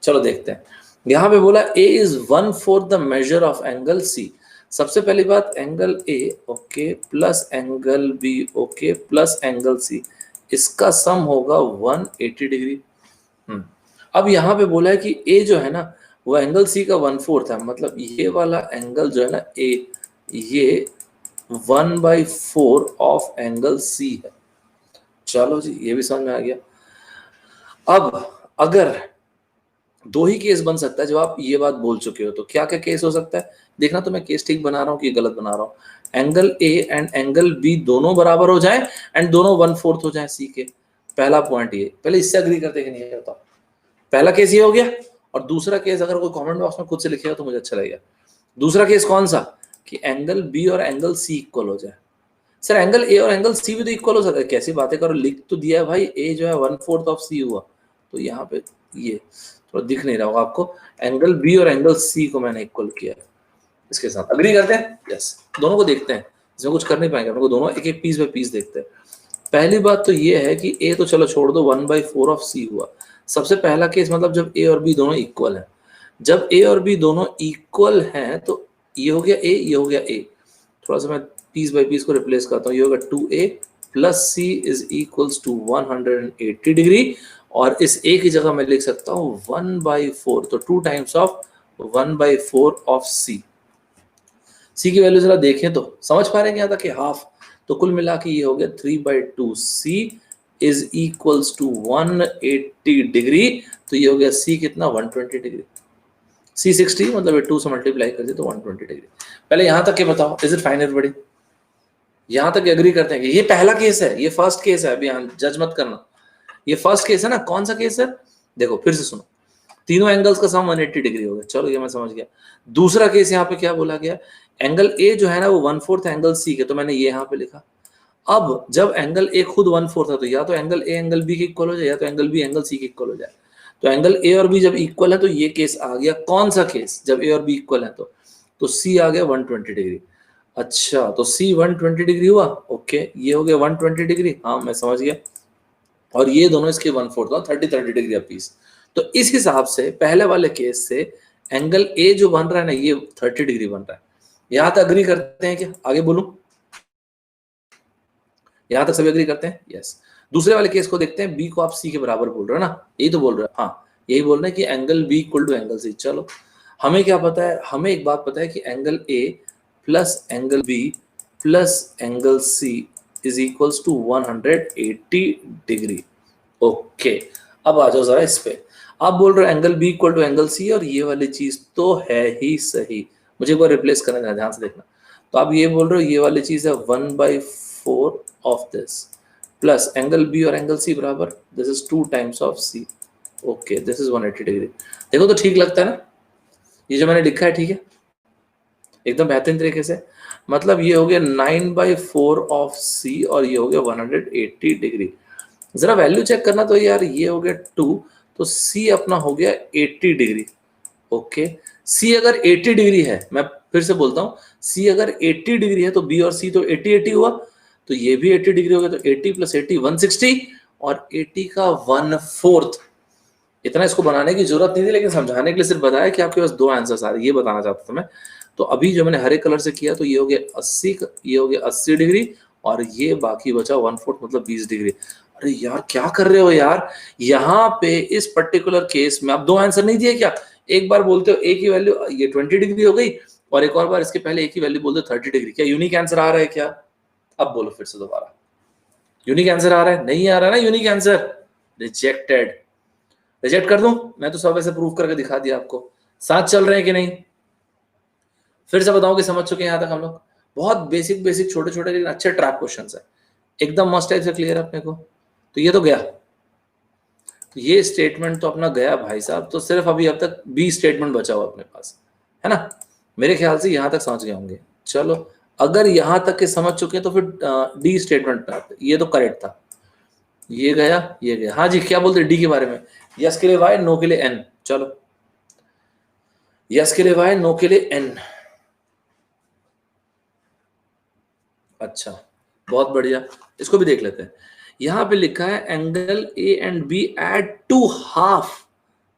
चलो देखते हैं। यहां पे बोला A is 1/4 the measure of angle C. सबसे पहली बात angle A, okay, plus angle B, okay, plus angle C, इसका सम होगा 180 डिग्री। अब यहाँ पे बोला है कि ए जो है ना वो एंगल सी का 1/4 है, मतलब ये वाला एंगल जो है ना ए, ये 1/4 ऑफ एंगल सी है। चलो जी ये भी समझ में आ गया। अब अगर दो ही केस बन सकता है जब आप ये बात बोल चुके हो, तो क्या क्या केस हो सकता है देखना। तो मैं केस ठीक बना रहा हूँ कि गलत बना रहा हूँ। Angle A and angle B दोनों बराबर हो जाए एंड दोनों 1/4 हो जाए सी के। पहला पॉइंट ये, पहले इससे अग्री करते कि नहीं होता। पहला केस ये हो गया। और दूसरा केस अगर कोई कमेंट बॉक्स में खुद से लिखेगा तो मुझे अच्छा लगेगा। दूसरा केस कौन सा? कि एंगल बी और एंगल सी इक्वल हो जाए। सर एंगल ए और एंगल सी भी तो इक्वल हो सकता है। कैसी बातें करो, लिख तो दिया है भाई, ए जो है 1/4 ऑफ सी हुआ। तो यहाँ पे ये थोड़ा दिख नहीं रहा होगा आपको, एंगल बी और एंगल सी को मैंने इक्वल किया है। इसके साथ अग्री करते हैं? यस। दोनों को देखते हैं, इसमें कुछ कर नहीं पाएंगे हम लोग, दोनों एक एक पीस बाय पीस देखते हैं। पहली बात तो ये है कि ए तो चलो छोड़ दो, 1/4 ऑफ सी हुआ। सबसे पहला केस मतलब जब ए और बी दोनों इक्वल है। जब ए और बी दोनों इक्वल हैं तो ये हो गया ए, ये हो गया ए। थोड़ा सा मैं पीस बाय पीस को रिप्लेस करता हूँ। ये होगा 2a plus C is equals to 180 degree. और इस a की जगह मैं लिख सकता हूँ 1/4, तो 2 times of 1/4 of c। c की वैल्यू जरा देखें तो समझ पा रहे हैं यहाँ तक कि हाफ। तो कुल मिला के ये हो गया 3/2 c is equals to 180 degree. तो ये हो गया c कितना? 120 डिग्री। c 60 मतलब ये 2 से मल्टीप्लाई कर दिए तो 120 डिग्री। पहले यहाँ तक के बताओ, इज इट फाइन एवरीबॉडी? यहाँ तक एग्री करते हैं कि ये पहला केस है, ये फर्स्ट केस है। अभी जज मत करना, ये फर्स्ट केस है ना। कौन सा केस है देखो फिर से सुनो। तीनों एंगल्स का सम 180 डिग्री हो गया। चलो ये मैं समझ गया। दूसरा केस यहाँ पे क्या बोला गया? एंगल ए जो है ना वो 1/4 एंगल सी के, तो मैंने ये यहाँ पे लिखा। अब जब एंगल ए खुद 1/4 था तो या तो एंगल ए एंगल बी के इक्वल हो जाए, या तो एंगल बी एंगल सी के इक्वल हो जाए। तो एंगल ए और बी जब इक्वल है तो ये केस आ गया। कौन सा केस? जब ए और बी इक्वल है तो सी आ गया 120 डिग्री। अच्छा तो C 120 डिग्री हुआ, ओके, ये हो गया 120 डिग्री, हाँ मैं समझ गया। और ये दोनों इसके 1/4 30 डिग्री अपीस। तो इस हिसाब से पहले वाले केस से एंगल ए जो बन रहा है ना ये 30 डिग्री बन रहा है। यहां तक अग्री करते हैं क्या? आगे बोलूं? यहां तक सभी अग्री करते हैं? यस। दूसरे वाले केस को देखते हैं। बी को आप सी के बराबर बोल रहे हो ना, यही तो बोल रहे हो? हाँ यही बोल रहे हैं कि angle B equal to angle C. चलो हमें क्या पता है? हमें एक बात पता है कि angle A plus angle B plus angle C is equals to 180 degree. Okay अब आ जाओ जरा इस पे। आप बोल रहे हो angle B equal to angle C, और ये वाली चीज तो है ही सही। मुझे एक बार रिप्लेस करना है, ध्यान से देखना। तो आप ये बोल रहे हो ये वाली चीज है 1/4 of this plus angle B और एंगल सी बराबर this is 2 times of C. Okay this is 180 degree. देखो तो ठीक लगता है ना? ये जो मैंने लिखा है ठीक है एकदम बेहतरीन तरीके से। मतलब ये हो गया 9/4 ऑफ सी और ये हो गया 180 डिग्री। जरा वैल्यू चेक करना तो यार, ये हो गया 2 तो सी अपना हो गया 80 डिग्री। ओके सी अगर 80 डिग्री है, मैं फिर से बोलता हूं, सी अगर 80 डिग्री है तो बी और सी तो 80-80 हुआ, तो ये भी 80 डिग्री हो गया। तो 80 + 80 160 और 80 का 1/4 इतना इसको बनाने की जरूरत नहीं थी, लेकिन समझाने के लिए सिर्फ बताया कि आपके पास दो आंसर्स आ रहे, ये बताना चाहता था मैं। तो अभी जो मैंने हरे कलर से किया तो ये हो गया 80, ये हो गया 80 डिग्री, और ये बाकी बचा 1/4 मतलब 20 डिग्री। अरे यार क्या कर रहे हो यार, यहाँ पे इस पर्टिकुलर केस में आप दो आंसर नहीं दिए क्या? एक बार बोलते हो ए की वैल्यू ये 20 डिग्री हो गई, और एक और बार इसके पहले ए की वैल्यू बोलते हो 30 डिग्री। क्या यूनिक आंसर आ रहा है क्या? अब बोलो फिर से दोबारा, यूनिक आंसर आ रहा है? नहीं आ रहा ना यूनिक आंसर, रिजेक्टेड। रिजेक्ट कर दूं? मैं तो सब ऐसे प्रूव करके दिखा दिया आपको। साथ चल रहे हैं कि नहीं? फिर से बताऊं कि समझ चुके हैं यहां तक हम लोग? बहुत बेसिक बेसिक छोटे छोटे लेकिन अच्छे ट्रैक क्वेश्चंस है, एकदम मस्ट टाइप से क्लियर है अपने को। तो ये तो गया, तो ये स्टेटमेंट तो अपना गया भाई साहब। तो सिर्फ अभी अब तक बी स्टेटमेंट बचा हुआ अपने पास, है ना? मेरे ख्याल से यहां तक समझ गए होंगे। चलो, अगर यहां तक के समझ चुके हैं तो फिर डी स्टेटमेंट पे आते हैं। ये तो करेक्ट था, ये गया, ये गया। हाँ जी, क्या बोलते डी के बारे में? यस के लिए वाई, नो के लिए एन। चलो, यस के लिए वाई, नो के लिए एन। अच्छा, बहुत बढ़िया, इसको भी देख लेते हैं। यहां पे लिखा है angle A and B add to half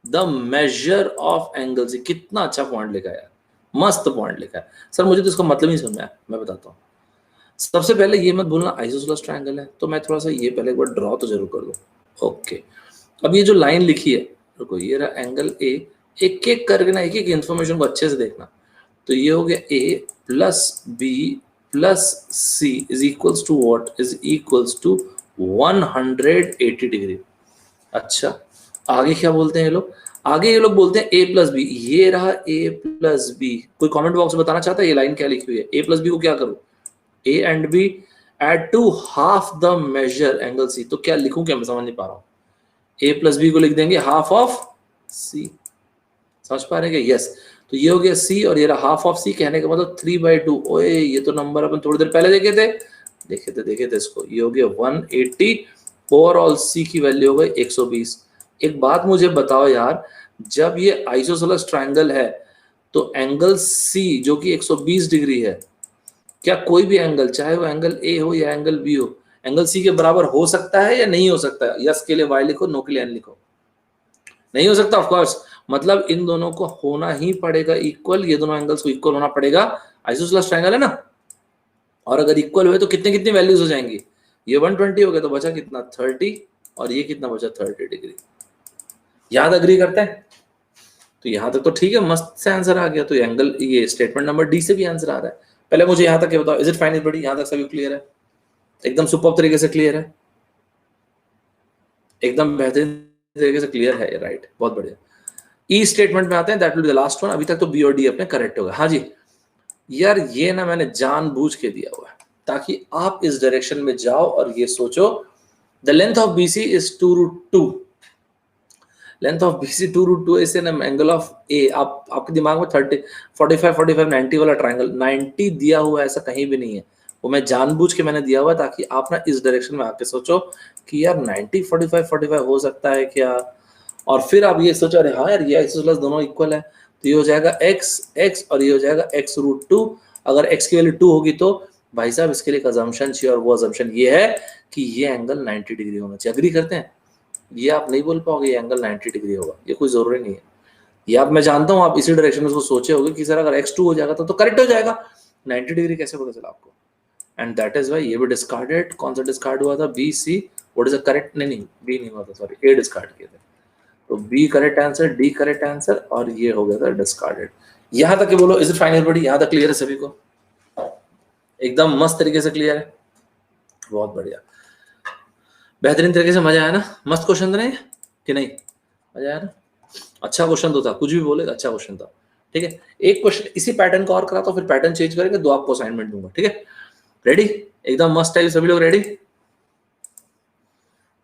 the measure of angle C. कितना अच्छा पॉइंट लिखा है यार, मस्त पॉइंट लिखा है। सर मुझे तो इसका मतलब नहीं समझ में आया, मैं बताता हूँ। सबसे पहले ये मत भूलना आइसोसेलेस ट्रायंगल है, तो मैं थोड़ा सा ये पहले एक बार ड्रॉ तो जरूर कर लूँ। ओके, अब ये जो लाइन लिखी है, रुको, ये रहा एंगल ए। एक एक करके ना, एक एक इन्फॉर्मेशन को अच्छे से देखना। तो ये हो गया A plus B plus C is equals to what? Is equals to 180 degree. अच्छा, आगे क्या बोलते हैं ये लोग? आगे ये लोग बोलते हैं ए प्लस बी। ये रहा ए प्लस बी। कोई कमेंट बॉक्स में बताना चाहता है ये लाइन क्या लिखी हुई है? ए प्लस बी को क्या करूं? A and B add to half the measure angle C. तो क्या लिखूं, क्या मैं समझ नहीं पा रहा हूं। ए प्लस बी को लिख देंगे हाफ ऑफ सी। समझ पा रहे हैं क्या? यस। तो ये हो गया सी, और ये रहा हाफ ऑफ सी, कहने का मतलब 3/2। ओए, ये तो नंबर अपन थोड़ी देर पहले देखे थे, देखे थे इसको। ये हो गया 180, ओवरऑल सी की वैल्यू हो गई 120। एक बात मुझे बताओ यार, जब ये आइसोसेलेस ट्रायंगल है तो एंगल सी जो कि 120 डिग्री है, क्या कोई भी एंगल, चाहे वो एंगल ए हो या एंगल बी हो, एंगल सी के बराबर हो सकता है या नहीं हो सकता है? यस के लिए वाई लिखो, नो के लिए एन लिखो। नहीं हो सकता, ऑफ कोर्स। मतलब इन दोनों को होना ही पड़ेगा इक्वल, ये दोनों एंगल्स को इक्वल होना पड़ेगा। आइसोसेलेस ट्रायंगल है ना, और अगर इक्वल हुए तो कितने कितनी वैल्यूज हो जाएंगी? ये 120 हो गया, तो बचा कितना? 30, और ये कितना बचा? 30 डिग्री। याद अग्री करते हैं? तो यहां तक तो ठीक है, मस्त से आंसर आ गया। तो एंगल, ये स्टेटमेंट नंबर डी से भी आंसर आ रहा है। पहले मुझे यहां तक ये बताओ, इज इट फाइन बड़ी? यहां तक सभी क्लियर है? एकदम सुपर तरीके से क्लियर है, एकदम बेहतरीन तरीके से क्लियर है, राइट, बहुत बढ़िया। ई स्टेटमेंट में आते हैं, that will be the last one. अभी तक तो बी और डी अपने करेक्ट हो गए। हाँ जी, यार ये ना मैंने जानबूझ के दिया हुआ है ताकि आप इस डायरेक्शन में जाओ और ये सोचो the length of BC is 2√2। Length of BC 2√2 is an angle of A. आप आपके दिमाग में 30 45 45 90 वाला ट्रायंगल, 90 दिया हुआ है ऐसा कहीं भी नहीं है। वो मैं जानबूझ के मैंने दिया हुआ ताकि आप ना इस डायरेक्शन में आके सोचो कि यार 90 45 45 हो सकता है क्या। और फिर आप ये सोचो, अरे हाँ यार ये आइसोसेलेस दोनों इक्वल है, तो ये हो जाएगा x और ये हो जाएगा x√2। अगर x की वैल्यू 2 होगी तो भाई साहब इसके लिए एक अजम्पशन चाहिए, और वो अजम्पशन ये है कि ये एंगल 90 डिग्री होना चाहिए। अग्री करते हैं? ये आप नहीं बोल पाओगे ये एंगल 90 डिग्री होगा, ये कोई जरूरी नहीं है। ये आप, मैं जानता हूँ आप इसी डायरेक्शन में उसको सोचे होगे कि सर अगर x2 हो जाएगा तो करेक्ट हो जाएगा, 90 डिग्री कैसे पता चला आपको? एंड दैट इज वाई ये भी डिस्कार्डेड। कौन सा डिस्कार्ड हुआ था? B C. What is the correct? नहीं, बी नहीं हुआ था, सॉरी, ए डिस्कार्ड किए थे। तो B correct answer, D correct answer, और ये हो गया था डिस्कार्डेड। यहां तक के बोलो, इज इट फाइन एवरीबॉडी? यहां तक क्लियर है सभी को? एकदम मस्त तरीके से क्लियर है, बहुत बढ़िया, बेहतरीन तरीके से। मजा आया ना? मस्त क्वेश्चन था कि नहीं? मजा आया ना? अच्छा क्वेश्चन तो था, कुछ भी बोलेगा, अच्छा क्वेश्चन था। ठीक है, एक क्वेश्चन इसी पैटर्न का और कराता हूं, फिर पैटर्न चेंज करेंगे, दो आपको असाइनमेंट दूंगा। ठीक है, रेडी? एकदम मस्त है, सभी लोग रेडी?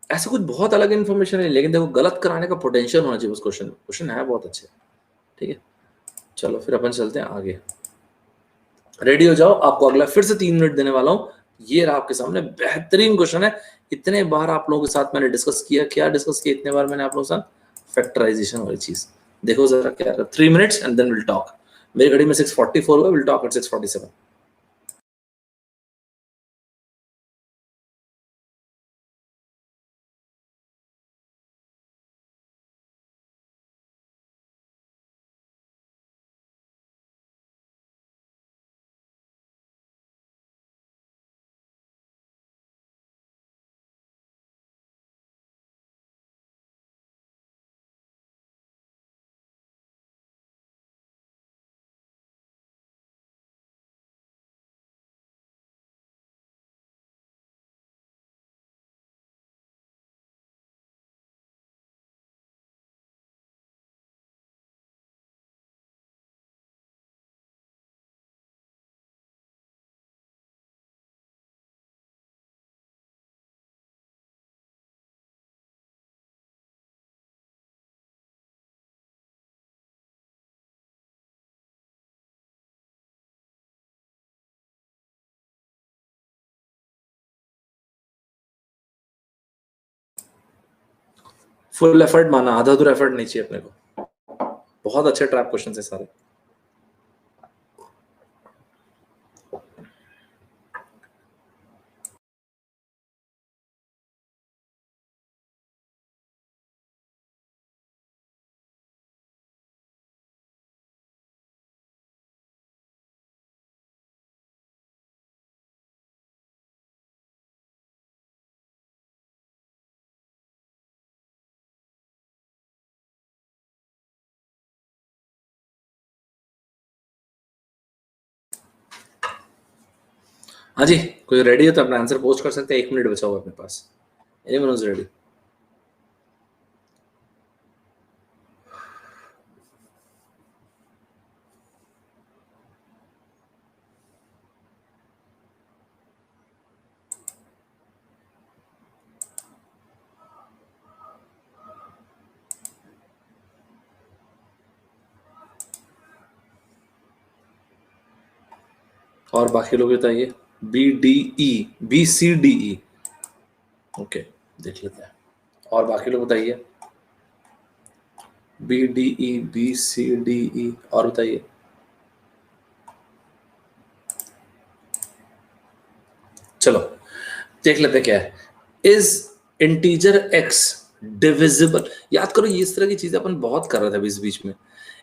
ऐसा कुछ बहुत अलग इन्फॉर्मेशन है, लेकिन देखो गलत कराने का पोटेंशियल होना चाहिए उस क्वेश्चन में। क्वेश्चन है बहुत अच्छे। ठीक है, चलो फिर अपन चलते हैं आगे। रेडी हो जाओ, आपको अगला फिर से 3 मिनट देने वाला हूं। ये रहा आपके सामने, बेहतरीन क्वेश्चन है। इतने बार आप लोगों के साथ मैंने डिस्कस किया, क्या डिस्कस किया इतने बार मैंने आप लोगों के साथ? फैक्टराइजेशन वाली चीज। देखो जरा क्या, 3 minutes and then will talk. मेरी घड़ी में 6:44 हुआ, will talk at 6:47। Full effort माना, आधा अधूरा एफर्ट नहीं चाहिए अपने को। बहुत अच्छे ट्रैप क्वेश्चन है सारे। हाँ जी, कोई रेडी है तो अपना आंसर पोस्ट कर सकते हैं, 1 मिनट बचा हुआ अपने पास। Anyone is ready? और बाकी लोग बताइए। BCDE ओके, देख लेते हैं। और बाकी लोग बताइए। BCDE और बताइए। चलो देख लेते हैं क्या है। Is integer x divisible? याद करो ये इस तरह की चीजें अपन बहुत कर रहे थे बीच बीच में।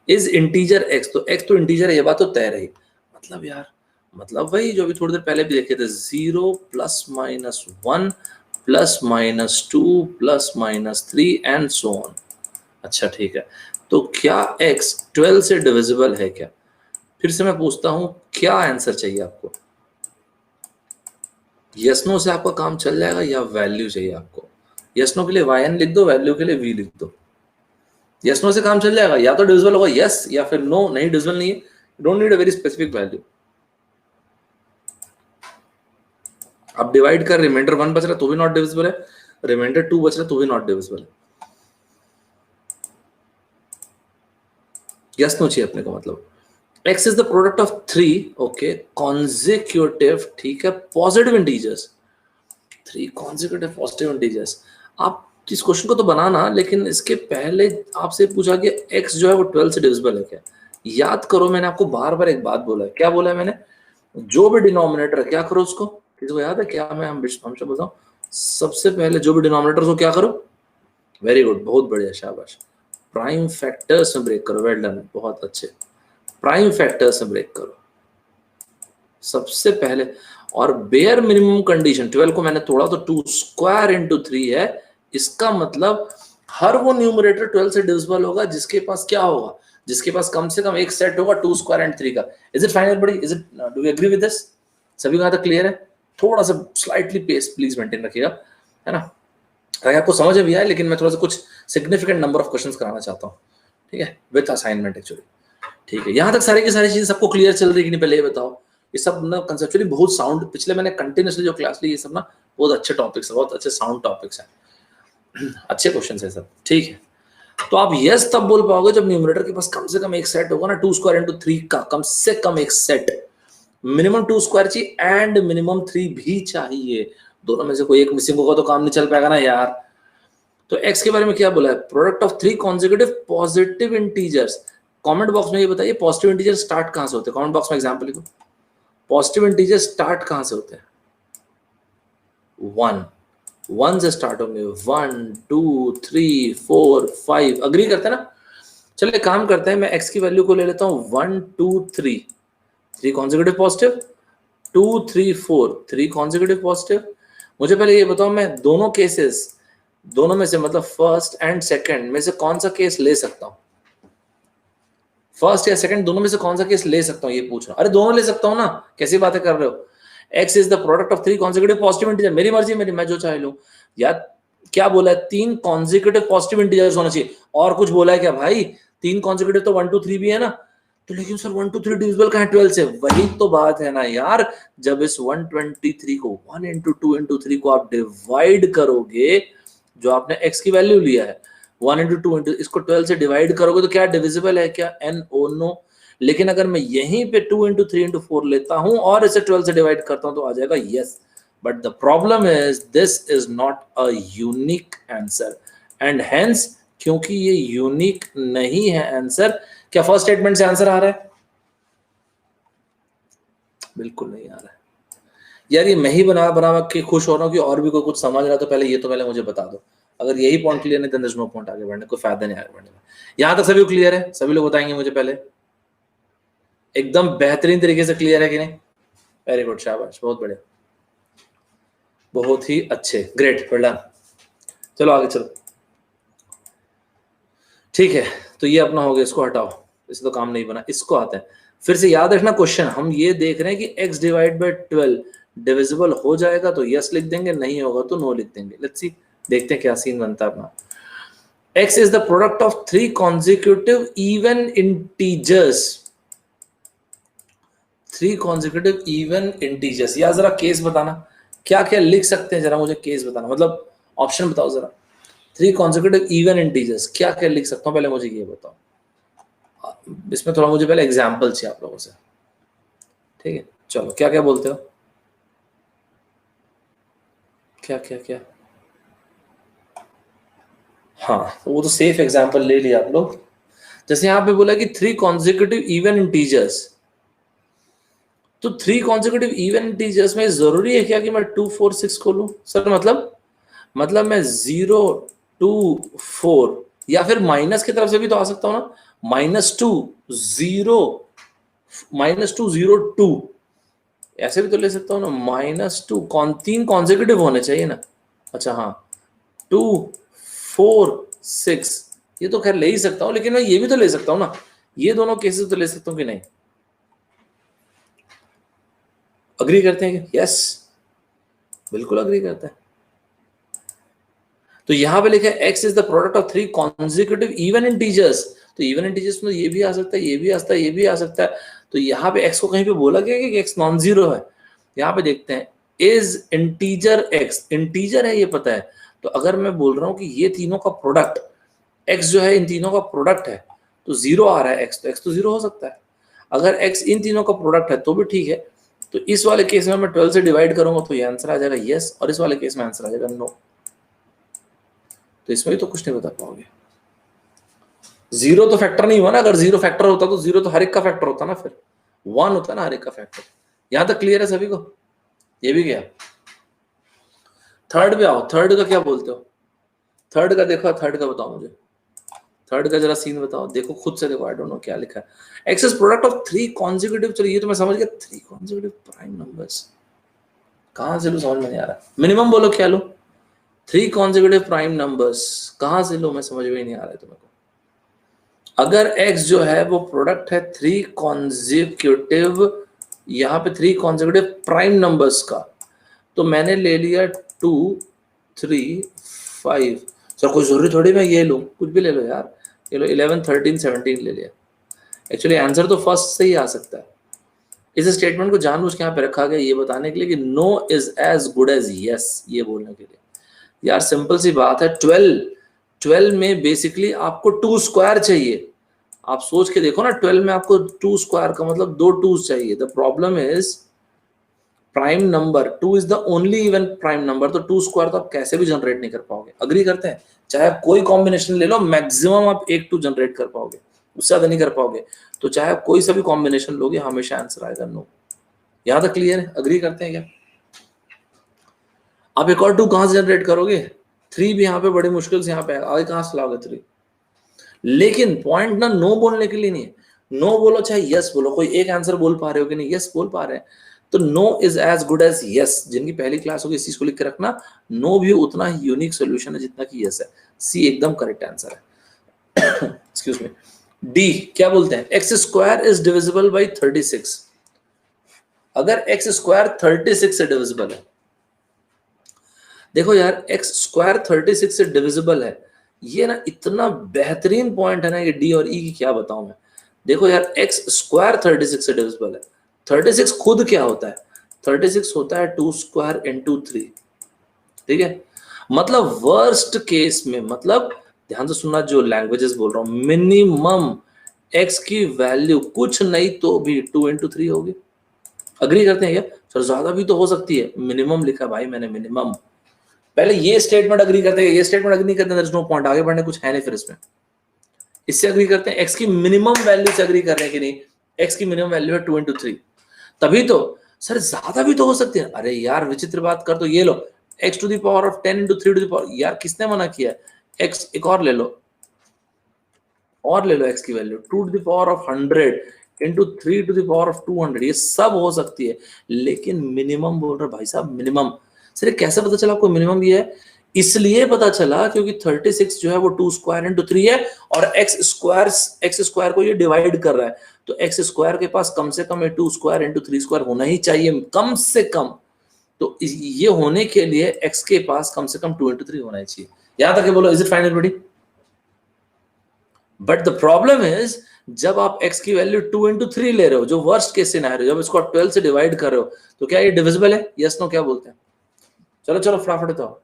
इज इंटीजर x, तो x तो इंटीजर है, ये बात तो तय रही। मतलब यार, मतलब वही जो अभी थोड़ी देर पहले भी देखे थे, 0 ± 1 ±2 ±3 एंड सो ऑन। अच्छा ठीक है, तो क्या x 12 से डिविजिबल है क्या? फिर से मैं पूछता हूं, क्या आंसर चाहिए आपको? यस नो से आपका काम चल जाएगा या वैल्यू चाहिए आपको? यस नो के लिए yn लिख दो, वैल्यू के लिए v लिख दो। यस नो से काम चल जाएगा, या तो डिविजिबल होगा यस, या फिर नो नहीं डिविजिबल नहीं है। Don't need a very specific value. अब डिवाइड कर, रिमाइंडर 1 बच रहा है तो भी नॉट डिविजिबल है, रिमाइंडर 2 बच रहा है तो भी नॉट डिविजिबल है। यस नो चाहिए अपने को। मतलब x is the product of 3 okay consecutive, ठीक है, positive integers. 3 consecutive positive integers. आप इस क्वेश्चन को तो बनाना, लेकिन इसके पहले आपसे पूछा कि x जो है वो 12 से डिविजिबल है क्या? याद करो, मैंने आपको बार बार एक बात बोला है। क्या बोला है मैंने? जो भी डिनोमिनेटर है क्या करो उसको, किसी को याद है क्या? मैं हमेशा बोलता हूँ, सबसे पहले जो भी डिनोमिनेटर को क्या करो? वेरी गुड, बहुत बढ़िया, शाबाश। प्राइम फैक्टर्स में ब्रेक करो। वेल डन, बहुत अच्छे। प्राइम फैक्टर से ब्रेक करो सबसे पहले। और बेयर मिनिमम कंडीशन 12 को मैंने तोड़ा तो 2 स्क्वायर इंटू 3 है। इसका मतलब हर वो न्यूमरेटर 12 से डिविजिबल होगा जिसके पास क्या होगा? जिसके पास कम से कम एक सेट होगा 2 स्क्वायर एंड 3 का। Is it fine everybody? Is it, do you agree with this? सभी को यहाँ तक क्लियर है? थोड़ा सा स्लाइटली पेस प्लीज मेंटेन रखिएगा, है ना, ताकि आपको समझ भी आए। लेकिन मैं थोड़ा सा कुछ सिग्निफिकेंट नंबर ऑफ क्वेश्चंस कराना चाहता हूँ, ठीक है, विद असाइनमेंट एक्चुअली। ठीक है, यहां तक सारी की सारी चीजें सबको क्लियर चल रही है कि नहीं? पहले ये बताओ। ये सब ना कंसेप्चुअली बहुत साउंड, पिछले मैंने कंटिन्यूअसली जो क्लास ली, ये सब ना बहुत अच्छे टॉपिक्स है, बहुत अच्छे साउंड टॉपिक्स हैं, अच्छे क्वेश्चन है सब। ठीक है, तो आप यस तब बोल पाओगे जब न्यूमरेटर के पास कम से कम एक सेट होगा ना, 2 स्क्वायर इंटू 3 का कम से कम एक सेट। मिनिमम 2 स्क्वायर चाहिए एंड मिनिमम 3 भी चाहिए। दोनों में से कोई एक मिसिंग होगा तो काम नहीं चल पाएगा ना यार। तो x के बारे में क्या बोला है? Product of 3 consecutive positive integers. Comment box में ये बताइए, पॉजिटिव इंटीजर स्टार्ट कहां से होते हैं? कमेंट बॉक्स में एग्जांपल लिखो। पॉजिटिव इंटीजर स्टार्ट कहां से होते हैं? 1 से स्टार्ट होंगे। 1 2 3 4 5। अग्री करते हैं ना? चलिए काम करते हैं, मैं x की वैल्यू को ले लेता हूं 1 2 3। 3 कॉन्सेक्यूटिव पॉजिटिव, 2 3 4, 3 कॉन्सेक्यूटिव पॉजिटिव। मुझे पहले ये बताओ, मैं दोनों केसेस, दोनों में से मतलब फर्स्ट एंड सेकंड में से कौन सा केस ले सकता हूं? फर्स्ट या सेकंड दोनों में से कौन सा केस ले सकता हूं, ये पूछ रहा हूं। अरे दोनों ले सकता हूं ना, कैसी बातें कर रहे हो? x is the product of 3 consecutive positive integer. मेरी मर्जी, मेरी, मैं जो चाहे लूं। यार क्या बोला है? 3 कॉन्सेक्यूटिव पॉजिटिव इंटीजर्स होना चाहिए। और कुछ बोला है क्या भाई? 3 कॉन्सेक्यूटिव तो 1 2 3 भी है ना। तो लेकिन सर 1 2 3 डिविजिबल कहां है 12 से? वही तो बात है ना यार। जब इस 123 को 1 इंटू 2 इंटू 3 को आप डिवाइड करोगे, जो आपने x की वैल्यू लिया है 1 इंटू 2 इंटू, इसको 12 से डिवाइड करोगे तो क्या डिविजिबल है क्या? NO no. लेकिन अगर मैं यहीं पे 2 इंटू 3 इंटू 4 लेता हूं और इसे 12 से डिवाइड करता हूं तो आ जाएगा yes. But the problem is this is not a unique answer and hence क्योंकि ये यूनिक नहीं है आंसर। क्या फर्स्ट स्टेटमेंट से आंसर आ रहा है? बिल्कुल नहीं आ रहा है यार। ये मैं ही बना के खुश हो रहा हूँ कि और भी कोई कुछ समझ रहा, तो पहले ये तो पहले मुझे बता दो। अगर यही पॉइंट क्लियर नहीं, then there is no point आगे बढ़ने, कोई फायदा नहीं आगे बढ़ने में। यहां तक सभी क्लियर है? सभी लोग बताएंगे मुझे पहले, एकदम बेहतरीन तरीके से क्लियर है कि नहीं? वेरी गुड, शाबाश, बहुत बढ़िया, बहुत ही अच्छे, ग्रेट, वेल डन। चलो आगे चलो। ठीक है, तो ये अपना हो गया, इसको हटाओ, इससे तो काम नहीं बना। इसको आते हैं, फिर से याद रखना क्वेश्चन हम ये देख रहे हैं कि x डिवाइड बाय 12 डिविजिबल हो जाएगा तो यस लिख देंगे, नहीं होगा तो नो लिख देंगे। लेट्स सी, देखते हैं क्या सीन बनता है अपना। x is the product of 3 consecutive even integers, 3 consecutive even integers। यार जरा केस बताना, क्या क्या लिख सकते हैं, जरा मुझे केस बताना, मतलब ऑप्शन बताओ जरा। 3 consecutive even integers क्या क्या लिख सकता हूँ, पहले मुझे ये बताओ। इसमें थोड़ा मुझे पहले एग्जाम्पल चाहिए आप लोगों से, ठीक है? चलो, क्या क्या बोलते हो? क्या क्या क्या? हाँ, तो वो तो सेफ एग्जाम्पल ले लिया आप लोग। जैसे यहाँ पे बोला कि 3 consecutive even integers, तो 3 consecutive even integers में जरूरी है क्या कि मैं 2 4 6 को लूं? सर मतलब मैं 0 2 4 या फिर माइनस की तरफ से भी तो आ सकता हूं ना, -2 0 -2 0 2, ऐसे भी तो ले सकता हूँ ना। -2 3 कॉन्सेक्यूटिव होने चाहिए ना। अच्छा हाँ, 2 4 6, ये तो खैर ले ही सकता हूँ, लेकिन मैं ये भी तो ले सकता हूँ ना, ये दोनों केसेस तो ले सकता हूँ कि नहीं? अग्री करते हैं क्या? यस, बिल्कुल अग्री करते हैं। तो यहां पे लिखा है x is the product of 3 consecutive even integers, तो इवन इंटीजर्स में ये भी आ सकता है, ये भी आ सकता है, ये भी आ सकता है। तो यहाँ पे x को कहीं पे बोला गया कि x नॉन जीरो है? यहाँ पे देखते हैं, इज इंटीजर x, इंटीजर है ये पता है। तो अगर मैं बोल रहा हूँ कि ये तीनों का प्रोडक्ट x जो है इन तीनों का प्रोडक्ट है, तो जीरो आ रहा है x, तो x तो जीरो हो सकता है। अगर x इन तीनों का प्रोडक्ट है तो भी ठीक है। तो इस वाले केस में मैं 12 से डिवाइड करूंगा तो ये आंसर आ जाएगा यस, और इस वाले केस में आंसर आ जाएगा नो। तो इसमें भी तो कुछ नहीं बता पाओगे। जीरो तो फैक्टर नहीं हुआ ना, अगर जीरो फैक्टर होता तो जीरो तो हर एक का फैक्टर होता ना, फिर 1 होता ना हर एक का फैक्टर। यहां तक क्लियर है सभी को? ये भी गया। थर्ड पे आओ, थर्ड का क्या बोलते हो? थर्ड का देखो, थर्ड का बताओ मुझे, थर्ड का जरा सीन बताओ, देखो खुद से देखो, आई डोंट नो क्या लिखा है। X is product of 3 consecutive, चलो ये तो मैं समझ गया, 3 कॉन्जिक्यूटिव प्राइम नंबर्स, कहां से लो समझ में नहीं आ रहा। मिनिमम बोलो क्या लो? 3 कॉन्जिक्यूटिव प्राइम नंबर्स कहां से लो, मैं समझ में नहीं आ रहा है तुम्हें को। अगर x जो है वो प्रोडक्ट है 3 कॉन्जिक्यूटिव, यहाँ पे 3 कॉन्जिक्यूटिव प्राइम नंबर्स का, तो मैंने ले लिया 2 3 5। सर कोई जरूरी थोड़ी मैं ये लूं, कुछ भी ले लो यार, ये लो 11 13 17 ले लिया। एक्चुअली आंसर तो फर्स्ट से ही आ सकता है। इस स्टेटमेंट को जानबूझ के यहाँ पे रखा गया ये बताने के लिए कि no is as good as yes, ये बोलने के लिए। यार सिंपल सी बात है, 12 में बेसिकली आपको 2 स्क्वायर चाहिए। आप सोच के देखो ना, 12 में आपको 2 स्क्वायर का मतलब 2 2s चाहिए। The problem is prime number 2 is the only even prime number, तो 2 स्क्वायर तो आप कैसे भी जनरेट नहीं कर पाओगे। अग्री करते हैं? चाहे आप कोई कॉम्बिनेशन ले लो, मैक्सिमम आप 1 2 जनरेट कर पाओगे, उससे ज्यादा नहीं कर पाओगे। तो चाहे आप कोई सा भी कॉम्बिनेशन लोगे, हमेशा आंसर आएगा नो। यहां तक क्लियर है? अग्री करते हैं क्या? आप एक और 2 कहां से जनरेट करोगे? 3 भी यहाँ पे बड़ी मुश्किल से यहाँ पे आगे कहां से लाओगे 3? लेकिन पॉइंट ना नो बोलने के लिए नहीं है। नो बोलो चाहे यस बोलो, कोई एक आंसर बोल पा रहे हो कि नहीं? यस बोल पा रहे हैं, तो no is as good as yes. जिनकी पहली क्लास होगी इस चीज को लिख के रखना, नो भी उतना ही यूनिक सोल्यूशन है जितना कि यस है। सी एकदम करेक्ट आंसर है। Excuse me. डी क्या बोलते हैं? X square is divisible by 36। अगर एक्स स्क्वायर 36 से डिविजिबल है, देखो यार एक्स स्क्वायर 36 से डिविजिबल है, ये ना इतना बेहतरीन पॉइंट है ना, ये डी और ई की क्या बताऊं मैं। देखो यार एक्स स्क्वायर 36 से डिविजिबल है, 36 खुद क्या होता है? 36 होता है 2 स्क्वायर इंटू 3, ठीक है? मतलब वर्स्ट केस में, मतलब ध्यान से सुनना जो लैंग्वेजेस बोल रहा हूं, मिनिमम एक्स की वैल्यू कुछ नहीं तो भी 2 इंटू 3 होगी। अग्री करते हैं क्या? सर ज्यादा भी तो हो सकती है, मिनिमम लिखा भाई मैंने, मिनिमम पहले ये स्टेटमेंट अग्री करते हैं, ये स्टेटमेंट अग्री नहीं करते, देयर इज नो पॉइंट, आगे बढ़ने कुछ है नहीं फिर इसमें। इससे अग्री करते हैं, x की मिनिमम वैल्यू से अग्री कर रहे हैं कि नहीं, x की मिनिमम वैल्यू है 2 into 3, तभी तो। सर ज्यादा भी तो हो सकती है, अरे यार विचित्र बात कर, तो ये लो x to the power of 10 into 3 to the power, यार किसने मना किया, x एक और ले लो, x की value 2 to the power of 100 into 3 to the power of 200, ये सब हो सकती है, लेकिन मिनिमम बोल रहे भाई साहब, मिनिमम। सर कैसे पता चला आपको मिनिमम ये है, इसलिए पता चला क्योंकि 36 जो है वो 2 स्क्वायर इंटू 3 है, और x स्क्वायर को ये डिवाइड कर रहा है, तो x स्क्वायर के पास कम से कम 2 स्क्वायर इंटू 3 स्क्वायर होना ही चाहिए, कम से कम। तो ये होने के लिए x के पास कम से कम 2 इंटू 3 होना ही चाहिए। यहां तक बोलो, is it fine everybody? But the problem is, जब आप x की वैल्यू 2 इंटू 3 ले रहे हो, जो वर्स्ट केस सिनेरियो, जब इसको आप 12 से डिवाइड कर रहे हो, तो क्या ये डिविजिबल है? यस नो, क्या बोलते हैं? चलो चलो फटाफट बताओ।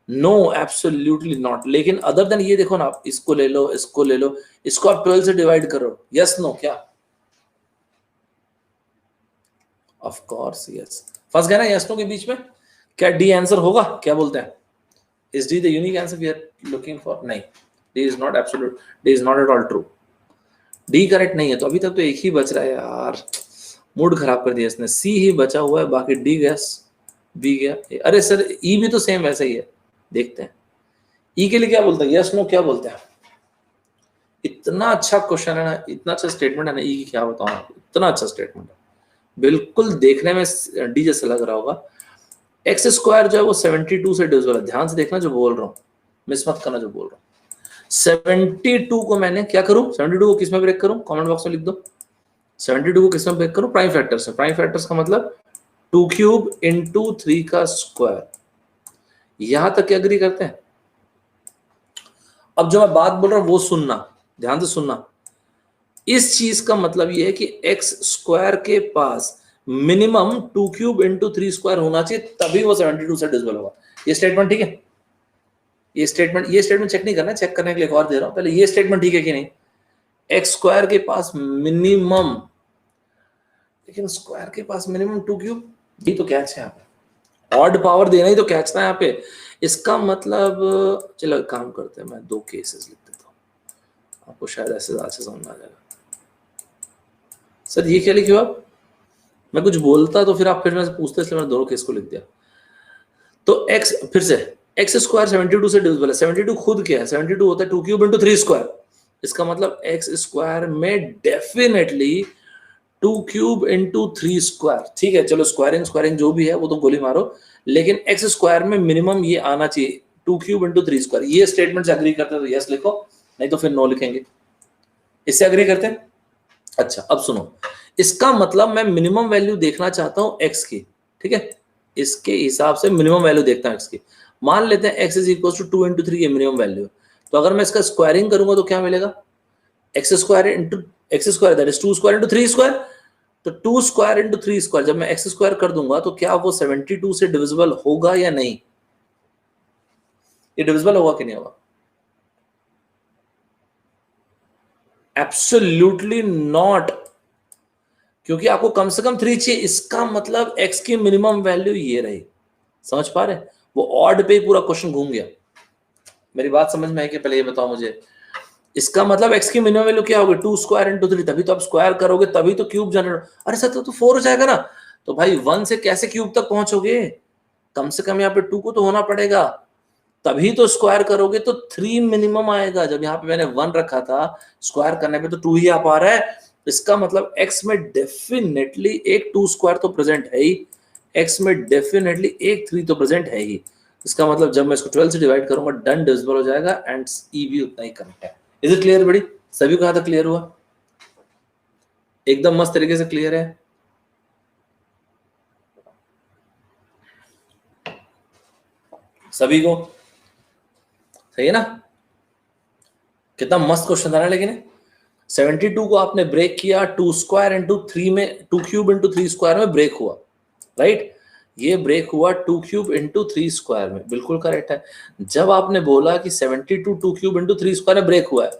No, absolutely not. लेकिन अदर देन ये देखो ना, आप इसको ले लो, इसको ले लो, इसको आप 12 से डिवाइड करो, यस नो, क्या? Of course yes. फंस गए ना यस नो के बीच में? क्या डी आंसर होगा? क्या बोलते हैं? Is D the unique answer we are looking for? नहीं, D is not absolute, D is not at all true. D correct नहीं है, तो अभी तक तो एक ही बच रहा है यार, मूड खराब कर दिया इसने। सी ही बचा हुआ है, बाकी डी गैस, बी गया। अरे सर ई भी तो सेम वैसा ही है, देखते हैं ई के लिए क्या बोलते हैं, यस नो क्या बोलते हैं? इतना अच्छा क्वेश्चन है ना, इतना अच्छा स्टेटमेंट है ना, ई की क्या बताऊं आपको, इतना अच्छा स्टेटमेंट है, बिल्कुल देखने में डी जैसा लग रहा होगा। एक्स स्क्वायर जो है वो 72 से डिविजिबल है, ध्यान से देखना जो बोल रहा हूँ, मिस मत करना जो बोल रहा हूँ। 72 को मैंने क्या करूं, 72 को किस में ब्रेक करूं, कमेंट बॉक्स में लिख दो। 72 को किस में ब्रेक करूं? प्राइम फैक्टर से। प्राइम फैक्टर्स का मतलब 2 क्यूब इंटू 3 का स्क्वायर। यहां तक एग्री करते हैं? अब जो मैं बात बोल रहा हूं वो सुनना, ध्यान से सुनना। इस चीज का मतलब ये है कि एक्स स्क्वायर के पास मिनिमम 2 क्यूब इंटू 3 स्क्वायर होना चाहिए, तभी वो 72 से डिविजिबल होगा। ये स्टेटमेंट ठीक है? ये स्टेटमेंट चेक नहीं करना, चेक करने के लिए एक और दे रहा हूं, पहले ये स्टेटमेंट ठीक है कि नहीं? एक्स स्क्वायर के पास मिनिमम, लेकिन स्क्वायर के पास मिनिमम 2 क्यूब, ये तो कैच है यहाँ पे, ऑड पावर देना ही तो कैच था यहाँ पे। इसका मतलब, चलो एक काम करते हैं, मैं 2 केसेस लिख देता हूँ, आपको शायद ऐसे समझ आ जाएगा। सर ये क्या लिखे हो आप? मैं कुछ बोलता तो फिर आप फिर मैं पूछते, इसलिए मैंने दोनों केस को लिख दिया। तो x, फिर से एक्स स्क्वायर 72 से डिविजिबल है। 72 खुद क्या है? 72 होता है 2 क्यूब इंटू 3 स्क्वायर। इसका मतलब एक्स स्क्वायर में डेफिनेटली 2 क्यूब इंटू 3 स्क्वायर, ठीक है, चलो स्क्वायरिंग जो भी है वो तो गोली मारो, लेकिन एक्स स्क्वायर में मिनिमम ये आना चाहिए 2 क्यूब इंटू 3 स्क्वायर। ये स्टेटमेंट से अग्री करते हैं तो यस लिखो, नहीं तो फिर नो लिखेंगे। इससे अग्री करते हैं? अच्छा अब सुनो, इसका मतलब मैं मिनिमम वैल्यू देखना चाहता हूं एक्स की, ठीक है, इसके हिसाब से मिनिमम वैल्यू देखता हूं एक्स की। मान लेते हैं X is equal to 2 into 3 ये मिनिमम वैल्यू, तो अगर मैं इसका स्क्वायरिंग करूंगा तो क्या मिलेगा? X square into x square, that is 2 square into 3 square. तो 2 स्क्वायर इंटू 3 स्क्वायर जब मैं एक्स स्क्वायर कर दूंगा तो क्या वो 72 से डिविजिबल होगा या नहीं? ये डिविजिबल होगा कि नहीं होगा? एब्सोल्युटली नॉट, क्योंकि आपको कम से कम 3 चाहिए। इसका मतलब x की मिनिमम वैल्यू ये रही, समझ पा रहे? वो ऑड पे पूरा क्वेश्चन घूम गया। मेरी बात समझ में आई कि पहले ये बताओ मुझे, इसका मतलब x की मिनिमम वैल्यू क्या होगी? 2 स्क्वायर इंटू 3, तभी तो आप स्क्वायर करोगे तभी तो क्यूब जनरेट। अरे सर तो 4 हो जाएगा ना, तो भाई 1 से कैसे क्यूब तक पहुंचोगे? कम से कम यहाँ पे 2 को तो होना पड़ेगा, तभी तो स्क्वायर करोगे तो 3 मिनिमम आएगा। जब यहाँ पे मैंने 1 रखा था, स्क्वायर करने पे तो 2 ही आ पा रहा है। इसका मतलब x में डेफिनेटली एक 2 स्क्वायर तो प्रेजेंट है ही, x में डेफिनेटली एक 3 तो प्रेजेंट है ही। इसका मतलब जब मैं इसको 12 से डिवाइड करूंगा डन डिविजिबल हो जाएगा, एंड ई भी उतना ही करेक्ट है। इज इट क्लियर बड़ी? सभी को यहां तक क्लियर हुआ? एकदम मस्त तरीके से क्लियर है? सभी को सही है ना? कितना मस्त क्वेश्चन था ना। लेकिन 72 को आपने ब्रेक किया 2 स्क्वायर इंटू 3 में, 2 क्यूब इंटू 3 स्क्वायर में ब्रेक हुआ, राइट? ये ब्रेक हुआ 2 क्यूब इंटू 3 स्क्वायर में, बिल्कुल करेक्ट है। जब आपने बोला कि 72 2 क्यूब इंटू 3 स्क्वायर में ब्रेक हुआ है,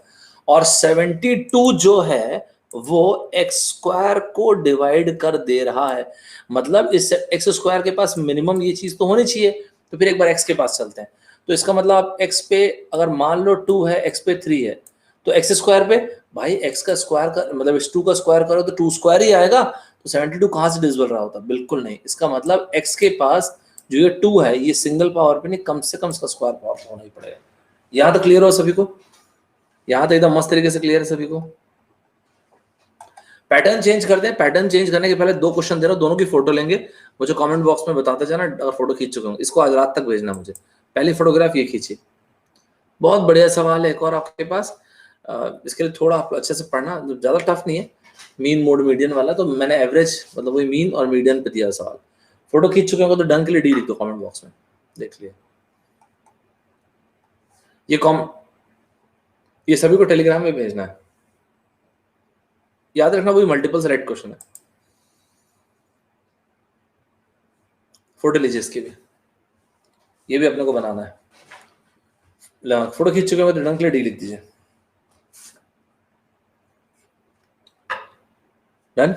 और 72 जो है वो एक्स स्क्वायर को डिवाइड कर दे रहा है, मतलब इस एक्स स्क्वायर के पास मिनिमम ये चीज तो होनी चाहिए, तो फिर एक बार x के पास चलते हैं। तो इसका मतलब आप x पे अगर मान लो 2 है, x पे 3 है, तो x स्क्वायर पे भाई x का स्क्वायर का मतलब इस 2 का स्क्वायर करो तो 2 स्क्वायर ही आएगा। तो 72 कहाँ से डिविजिबल रहा होता? बिल्कुल नहीं। इसका मतलब x के पास जो ये 2 है ये सिंगल पावर पे नहीं, कम से कम इसका स्क्वायर पावर होना ही पड़ेगा। यहाँ तो क्लियर हो सभी को? यहाँ तो एकदम मस्त तरीके से क्लियर है सभी को? पैटर्न चेंज करते हैं। पैटर्न चेंज करने के पहले 2 क्वेश्चन दे रहा हूं, दोनों की फोटो लेंगे। मुझे कमेंट बॉक्स में बताते जाना अगर फोटो खींच चुके हो। इसको आज रात तक भेजना मुझे। पहली फोटोग्राफ ये खींची। बहुत बढ़िया सवाल है एक और आपके पास। इसके लिए थोड़ा आप अच्छे से पढ़ना, ज्यादा टफ नहीं है, मीन मोड मीडियन वाला। तो मैंने एवरेज मतलब वही मीन और मीडियन पे दिया सवाल। फोटो खींच चुके हो तो डन के लिए डी लिख दो कमेंट बॉक्स में, देख लिया। ये सभी को टेलीग्राम में भेजना है। याद रखना वही मल्टीपल सेलेक्ट क्वेश्चन है। फोटो लीजिए इसकी भी, ये भी अपने को बनाना है। फोटो खींच चुके हो तो डन के लिए डी लिख दीजिए। डन।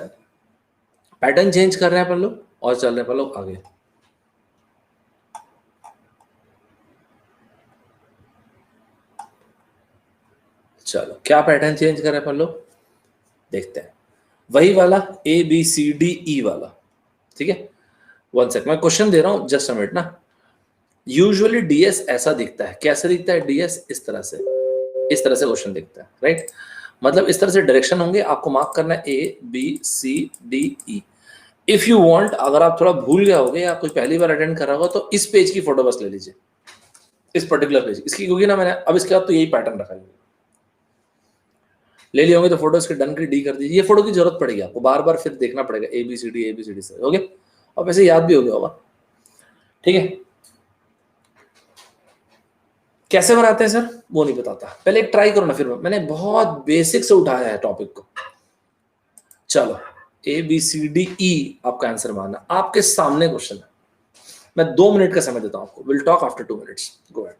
पैटर्न चेंज कर रहे हैं अपन लोग और चल रहे हैं अपन लोग आगे। चलो क्या पैटर्न चेंज कर रहे हैं अपन लोग देखते हैं। वही वाला ABCDE वाला, ठीक है। 1 सेकंड मैं क्वेश्चन दे रहा हूं, जस्ट अ मिनट ना। यूजुअली DS ऐसा दिखता है। कैसे दिखता है DS? इस तरह से क्वेश्चन दिखता है, राइट। मतलब इस तरह से डायरेक्शन होंगे, आपको मार्क करना है ABCDE। इफ यू वांट, अगर आप थोड़ा भूल गए होगे या कोई पहली बार अटेंड कर रहा होगा तो इस पेज की फोटो बस ले लीजिए, इस पर्टिकुलर पेज इसकी, क्योंकि ना मैंने अब इसके बाद तो यही पैटर्न रखा है। ले लिए होंगे तो फोटो इसके डन की डी कर दीजिए। ये फोटो की जरूरत पड़ेगी आपको, बार बार फिर देखना पड़ेगा ABCD से, ओके। और वैसे याद भी हो गया होगा, ठीक है। कैसे बनाते हैं सर वो नहीं बताता, पहले एक ट्राई करो ना। फिर मैंने बहुत बेसिक से उठाया है टॉपिक को। चलो ABCDE आपका आंसर मानना, आपके सामने क्वेश्चन है। मैं 2 मिनट का समय देता हूं आपको। Will talk after 2 minutes. Go ahead.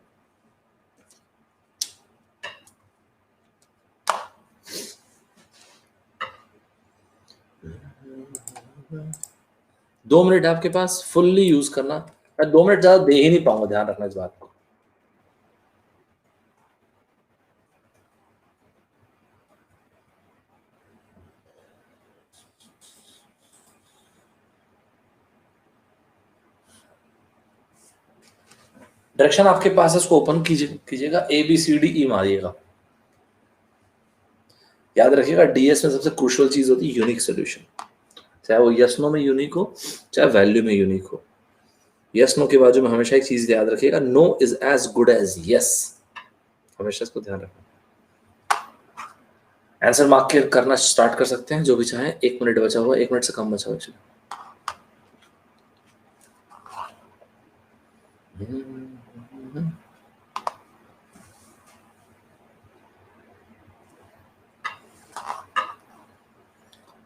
दो मिनट आपके पास, फुल्ली यूज करना। मैं 2 मिनट ज्यादा दे ही नहीं पाऊंगा, ध्यान रखना इस बात को। डायरेक्शन आपके पास है, उसको ओपन कीजिएगा, ABCDE मारिएगा। याद रखिएगा DS में सबसे क्रूशियल चीज होती है यूनिक सोल्यूशन, चाहे वो यस नो में यूनिक हो चाहे वैल्यू में यूनिक हो। यस नो के बाजू में हमेशा एक चीज याद रखिएगा, no is as good as yes. हमेशा इसको ध्यान रखना। आंसर मार्क करना स्टार्ट कर सकते हैं जो भी चाहे। 1 मिनट बचा हुआ, 1 मिनट से कम बचा हुआ।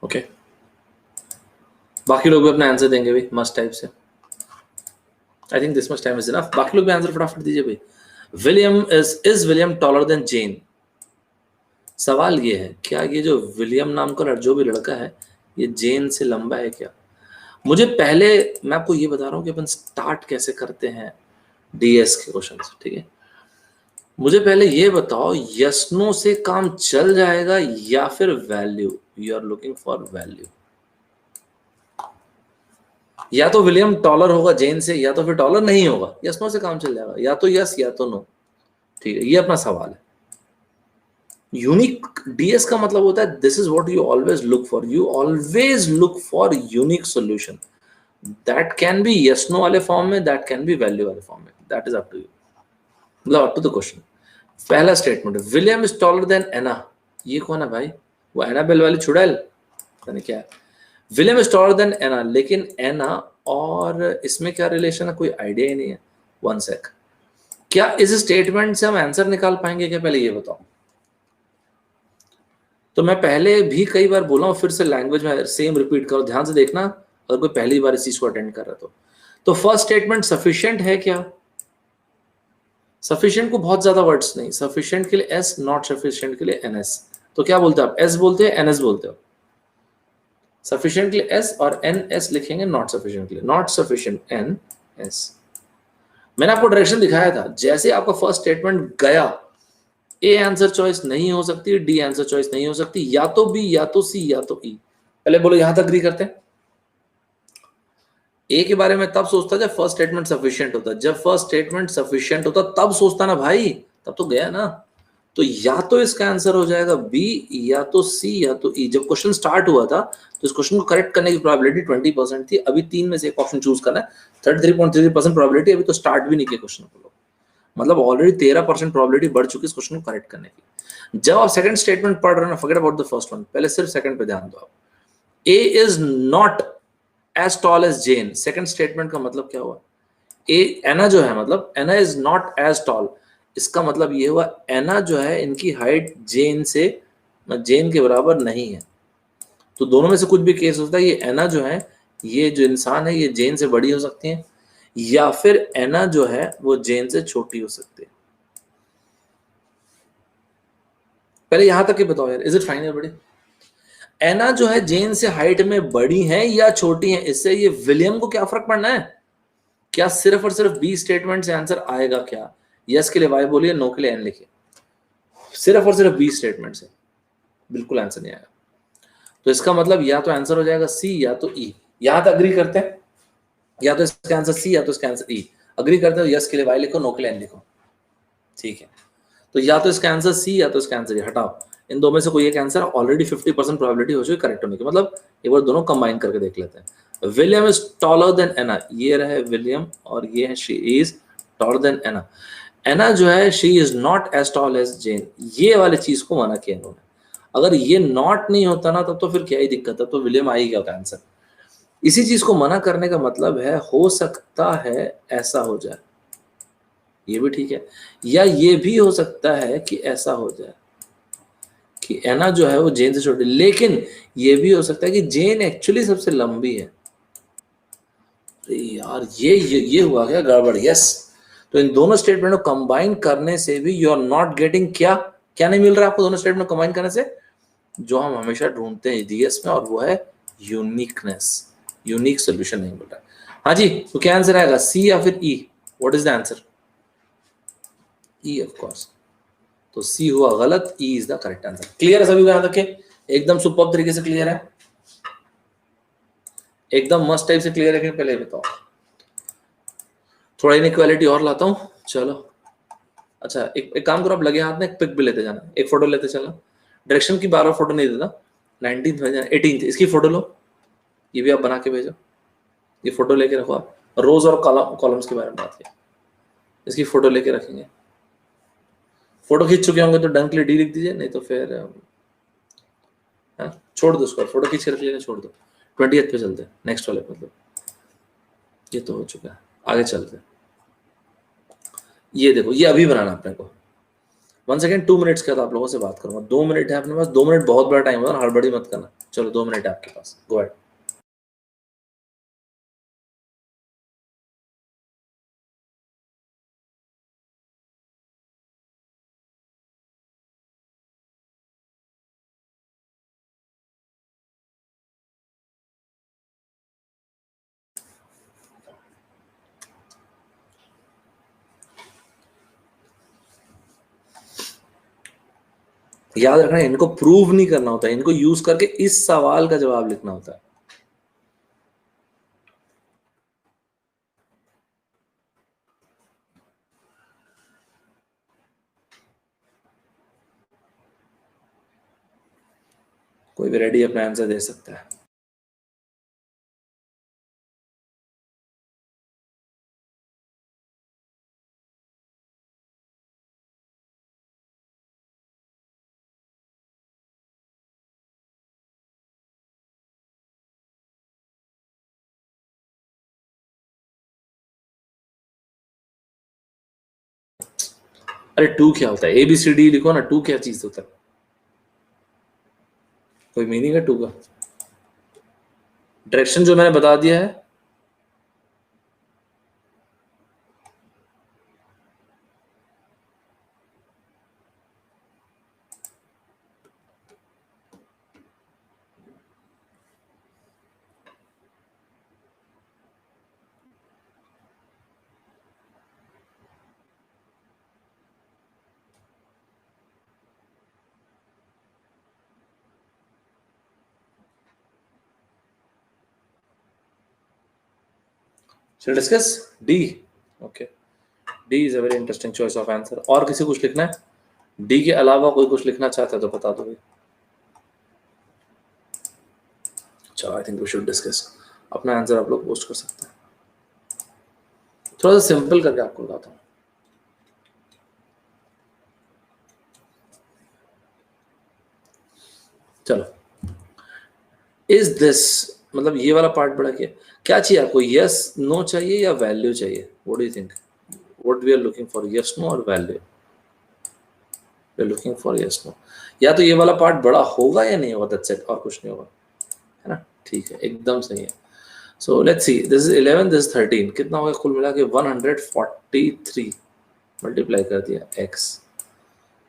ओके, बाकी लोग भी अपना आंसर देंगे भाई मस्ट टाइप से। I think this much time is enough. बाकी लोग भी आंसर फटाफट दीजिए भाई। William is William taller than Jane? सवाल ये है, क्या ये जो विलियम नाम का जो भी लड़का है ये जेन से लंबा है क्या? मुझे पहले, मैं आपको ये बता रहा हूँ कि अपन स्टार्ट कैसे करते हैं DS के क्वेश्चन, ठीक है। मुझे पहले ये बताओ, यस नो से काम चल जाएगा या फिर value? You are looking for value. या तो विलियम टॉलर होगा जेन से, या तो फिर टॉलर नहीं होगा, यस नो से काम चल जाएगा, या तो यस या तो नो, ठीक है। ये अपना सवाल है। यूनिक DS का मतलब होता है this is what you always look for. You always look for unique solution. That can be yes no वाले फॉर्म में, दैट कैन बी वैल्यू वाले फॉर्म में, that is up to you, मतलब up to the question. पहला statement, William is taller than Anna. ये कौन है भाई? वो एनाबेल वाली चुड़ैल, पता नहीं क्या है। विलियम इज टॉलर देन एना, लेकिन एना और इसमें क्या रिलेशन है कोई आइडिया ही नहीं है। 1 सेक, क्या इस स्टेटमेंट से हम आंसर निकाल पाएंगे क्या? पहले ये बताओ। तो मैं पहले भी कई बार बोला हूं, फिर से लैंग्वेज में सेम रिपीट करो, ध्यान से देखना अगर कोई पहली बार इस चीज को अटेंड कर रहा तो फर्स्ट स्टेटमेंट सफिशिएंट है क्या? सफिशिएंट को बहुत ज्यादा वर्ड्स नहीं, सफिशिएंट के लिए S, नॉट सफिशिएंट के लिए NS। तो क्या बोलते हो आप? S बोलते हो NS बोलते हो? सफिशिएंट के लिए S और NS लिखेंगे, नॉट सफिशिएंट के लिए नॉट सफिशिएंट NS। मैंने आपको डायरेक्शन दिखाया था, जैसे आपका फर्स्ट स्टेटमेंट गया, ए आंसर चॉइस नहीं हो सकती, डी आंसर चॉइस नहीं हो सकती, या तो बी, या तो सी, या तो ई। पहले बोलो यहां तक एग्री करते हैं। ए के बारे में तब सोचता जब फर्स्ट स्टेटमेंट सफिशिएंट होता, जब फर्स्ट स्टेटमेंट सफिशिएंट होता तब सोचता ना भाई, तब तो गया ना। तो या तो इसका आंसर हो जाएगा बी, या तो सी, या तो ई। जब क्वेश्चन स्टार्ट हुआ था तो इस क्वेश्चन को करेक्ट करने की प्रोबेबिलिटी 20% थी, अभी तीन में से एक ऑप्शन चूज करना है, 33.33% प्रोबेबिलिटी, अभी तो स्टार्ट भी नहीं किया क्वेश्चन को, मतलब ऑलरेडी 13% प्रोबेबिलिटी बढ़ चुकी है इस क्वेश्चन को करेक्ट करने की। जब आप सेकंड स्टेटमेंट पढ़ रहे हो ना, forget about the first one, पहले सिर्फ सेकंड पे ध्यान दो आप। A is not as tall as Jane, second statement का मतलब क्या हुआ? ए एना जो है, मतलब Anna is not as tall, इसका मतलब ये हुआ एना जो है इनकी हाइट जेन से, जेन के बराबर नहीं है। तो दोनों में से कुछ भी केस होता है, ये एना जो है, ये जो इंसान है, ये जेन से बड़ी हो सकती है, या फिर एना जो है वो जेन से छोटी हो सकती है। पहले यहां तक ही बताओ यार, इज इट फाइन बड़ी? एना जो है जेन से हाइट में बड़ी है या छोटी है, इससे ये विलियम को क्या फर्क पड़ना है? क्या सिर्फ और सिर्फ बी स्टेटमेंट से आंसर आएगा क्या? यस के लिए वाई बोलिए, नो के लिए एन लिखिए। सिर्फ और सिर्फ बी स्टेटमेंट से बिल्कुल आंसर नहीं आएगा। तो इसका मतलब या तो आंसर हो जाएगा सी, या तो ई। यहां तक अग्री करते हैं? या तो इसका आंसर सी, या तो इसका आंसर ई। अग्री करते हो? यस के लिए वाई लिखो, नो के लिए एन लिखो। ठीक है, तो या तो इसका आंसर सी, या तो इसका आंसर ई। हटाओ, इन दो में से कोई एक आंसर, ऑलरेडी 50% प्रोबेबिलिटी हो चुकी करेक्ट होने की। मतलब एक बार दोनों कंबाइन करके देख लेते हैं। William is taller than Anna, ये रहे विलियम, और ये है she is taller than Anna. Anna जो है she is not as tall as Jane, ये वाली चीज को माना किया इन्होंने। अगर ये नॉट नहीं होता ना, तब तो फिर क्या ही दिक्कत है, तो विलियम आ ही गया होता आंसर। इसी चीज को मना करने का मतलब है हो सकता है ऐसा हो जाए, ये भी ठीक है, या ये भी हो सकता है कि ऐसा हो जाए कि एना जो है वो जेन से छोटी, लेकिन ये भी हो सकता है कि जेन एक्चुअली सबसे लंबी है। अरे यार ये हुआ क्या गड़बड़? यस, तो इन दोनों स्टेटमेंट को कंबाइन करने से भी यू आर नॉट गेटिंग क्या, क्या नहीं मिल रहा आपको दोनों स्टेटमेंट कंबाइन करने से? जो हम हमेशा ढूंढते हैं डीएस में, और वो है यूनिकनेस। यूनिक सोल्यूशन नहीं मिल रहा। हाँ जी, तो क्या आंसर आएगा, सी या फिर E? What is the answer? E of course. तो सी हुआ गलत, E is the correct answer. Clear है सभी को? याद रखें, एकदम सुपर तरीके से क्लियर है, एकदम मस्त टाइप से क्लियर है। पहले बताओ, थोड़ा इनइक्वालिटी और लाता हूं, चलो। अच्छा, एक काम करो, आप लगे हाथ में एक पिक भी लेते जाना, एक फोटो लेते चलना। डायरेक्शन की 12 फोटो नहीं देता, 19th में 18th इसकी फोटो लो, ये भी आप बना के भेजो। ये फोटो लेके रखो आप, रोज और कॉलम्स के बारे में बात किया, इसकी फोटो लेके रखेंगे। फोटो खींच चुके होंगे तो डन के लिए डी लिख दीजिए, नहीं तो फिर छोड़ दो उसको, फोटो खींच के रख लेना, छोड़ दो। 20th पे चलते हैं, नेक्स्ट वाले, मतलब ये तो हो चुका है, आगे चलते हैं। ये देखो, ये अभी बनाना अपने को। 1 सेकेंड, 2 मिनट्स के बाद आप लोगों से बात करूंगा। 2 मिनट है अपने पास, 2 मिनट बहुत बड़ा टाइम होगा, हड़बड़ी मत करना। चलो 2 मिनट है आपके पास, गो अहेड। याद रखना, इनको प्रूव नहीं करना होता है, इनको यूज करके इस सवाल का जवाब लिखना होता है। कोई भी रेडी अपना आंसर दे सकता है। अरे टू क्या होता है? ABCD लिखो ना, टू क्या चीज होता है? कोई मीनिंग है टू का? डायरेक्शन जो मैंने बता दिया है, shall discuss D. Okay, D is a very interesting choice of answer. और किसी कुछ लिखना है? डी के अलावा कोई कुछ लिखना चाहता है तो बता दो भाई। चलो, I think we should discuss. अपना आंसर आप लोग पोस्ट कर सकते हैं। थोड़ा सा सिंपल करके आपको बताता हूँ। चलो, इज दिस, मतलब ये वाला पार्ट बड़ा क्या चाहिए आपको? यस नो चाहिए या वैल्यू चाहिए? What do you think? What we are looking for, yes no और value? We are looking for yes no. या तो ये वाला पार्ट बड़ा होगा या नहीं होगा, दैट्स इट, और कुछ नहीं होगा, है ना? ठीक है, एकदम सही है। So let's see, this is 11, this is 13, कितना होगा कुल मिला के? 143 मल्टीप्लाई कर दिया x,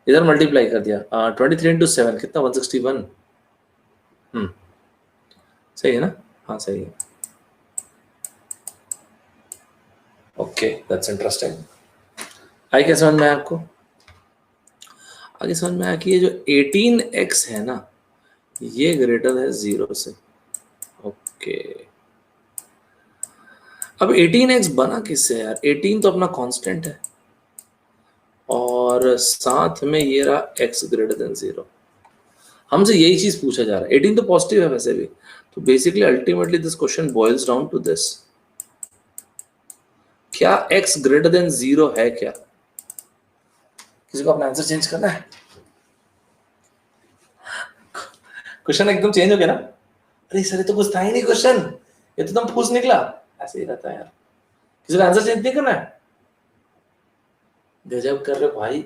इधर मल्टीप्लाई कर दिया 23 इंटू 7 कितना? 161। सही है ना? हाँ सही है। Okay, that's interesting. आई क्या समझ में आया आपको? आगे समझ में आया कि ये जो 18x है ना, ये ग्रेटर है 0 से। ओके, अब 18x बना किससे यार? 18 तो अपना कांस्टेंट है, और साथ में ये रहा x ग्रेटर देन 0। हमसे यही चीज पूछा जा रहा है। 18 तो पॉजिटिव है वैसे भी, तो basically ultimately this question boils down to this, क्या x ग्रेटर देन 0 है क्या? किसी को अपना आंसर चेंज करना है? क्वेश्चन एकदम चेंज हो गया ना? अरे सर, ये तो कुछ था ही नहीं क्वेश्चन, ये तो तुम फूस निकला। ऐसे ही रहता है यार। किसी को आंसर चेंज नहीं करना है? गजब कर रहे हो भाई।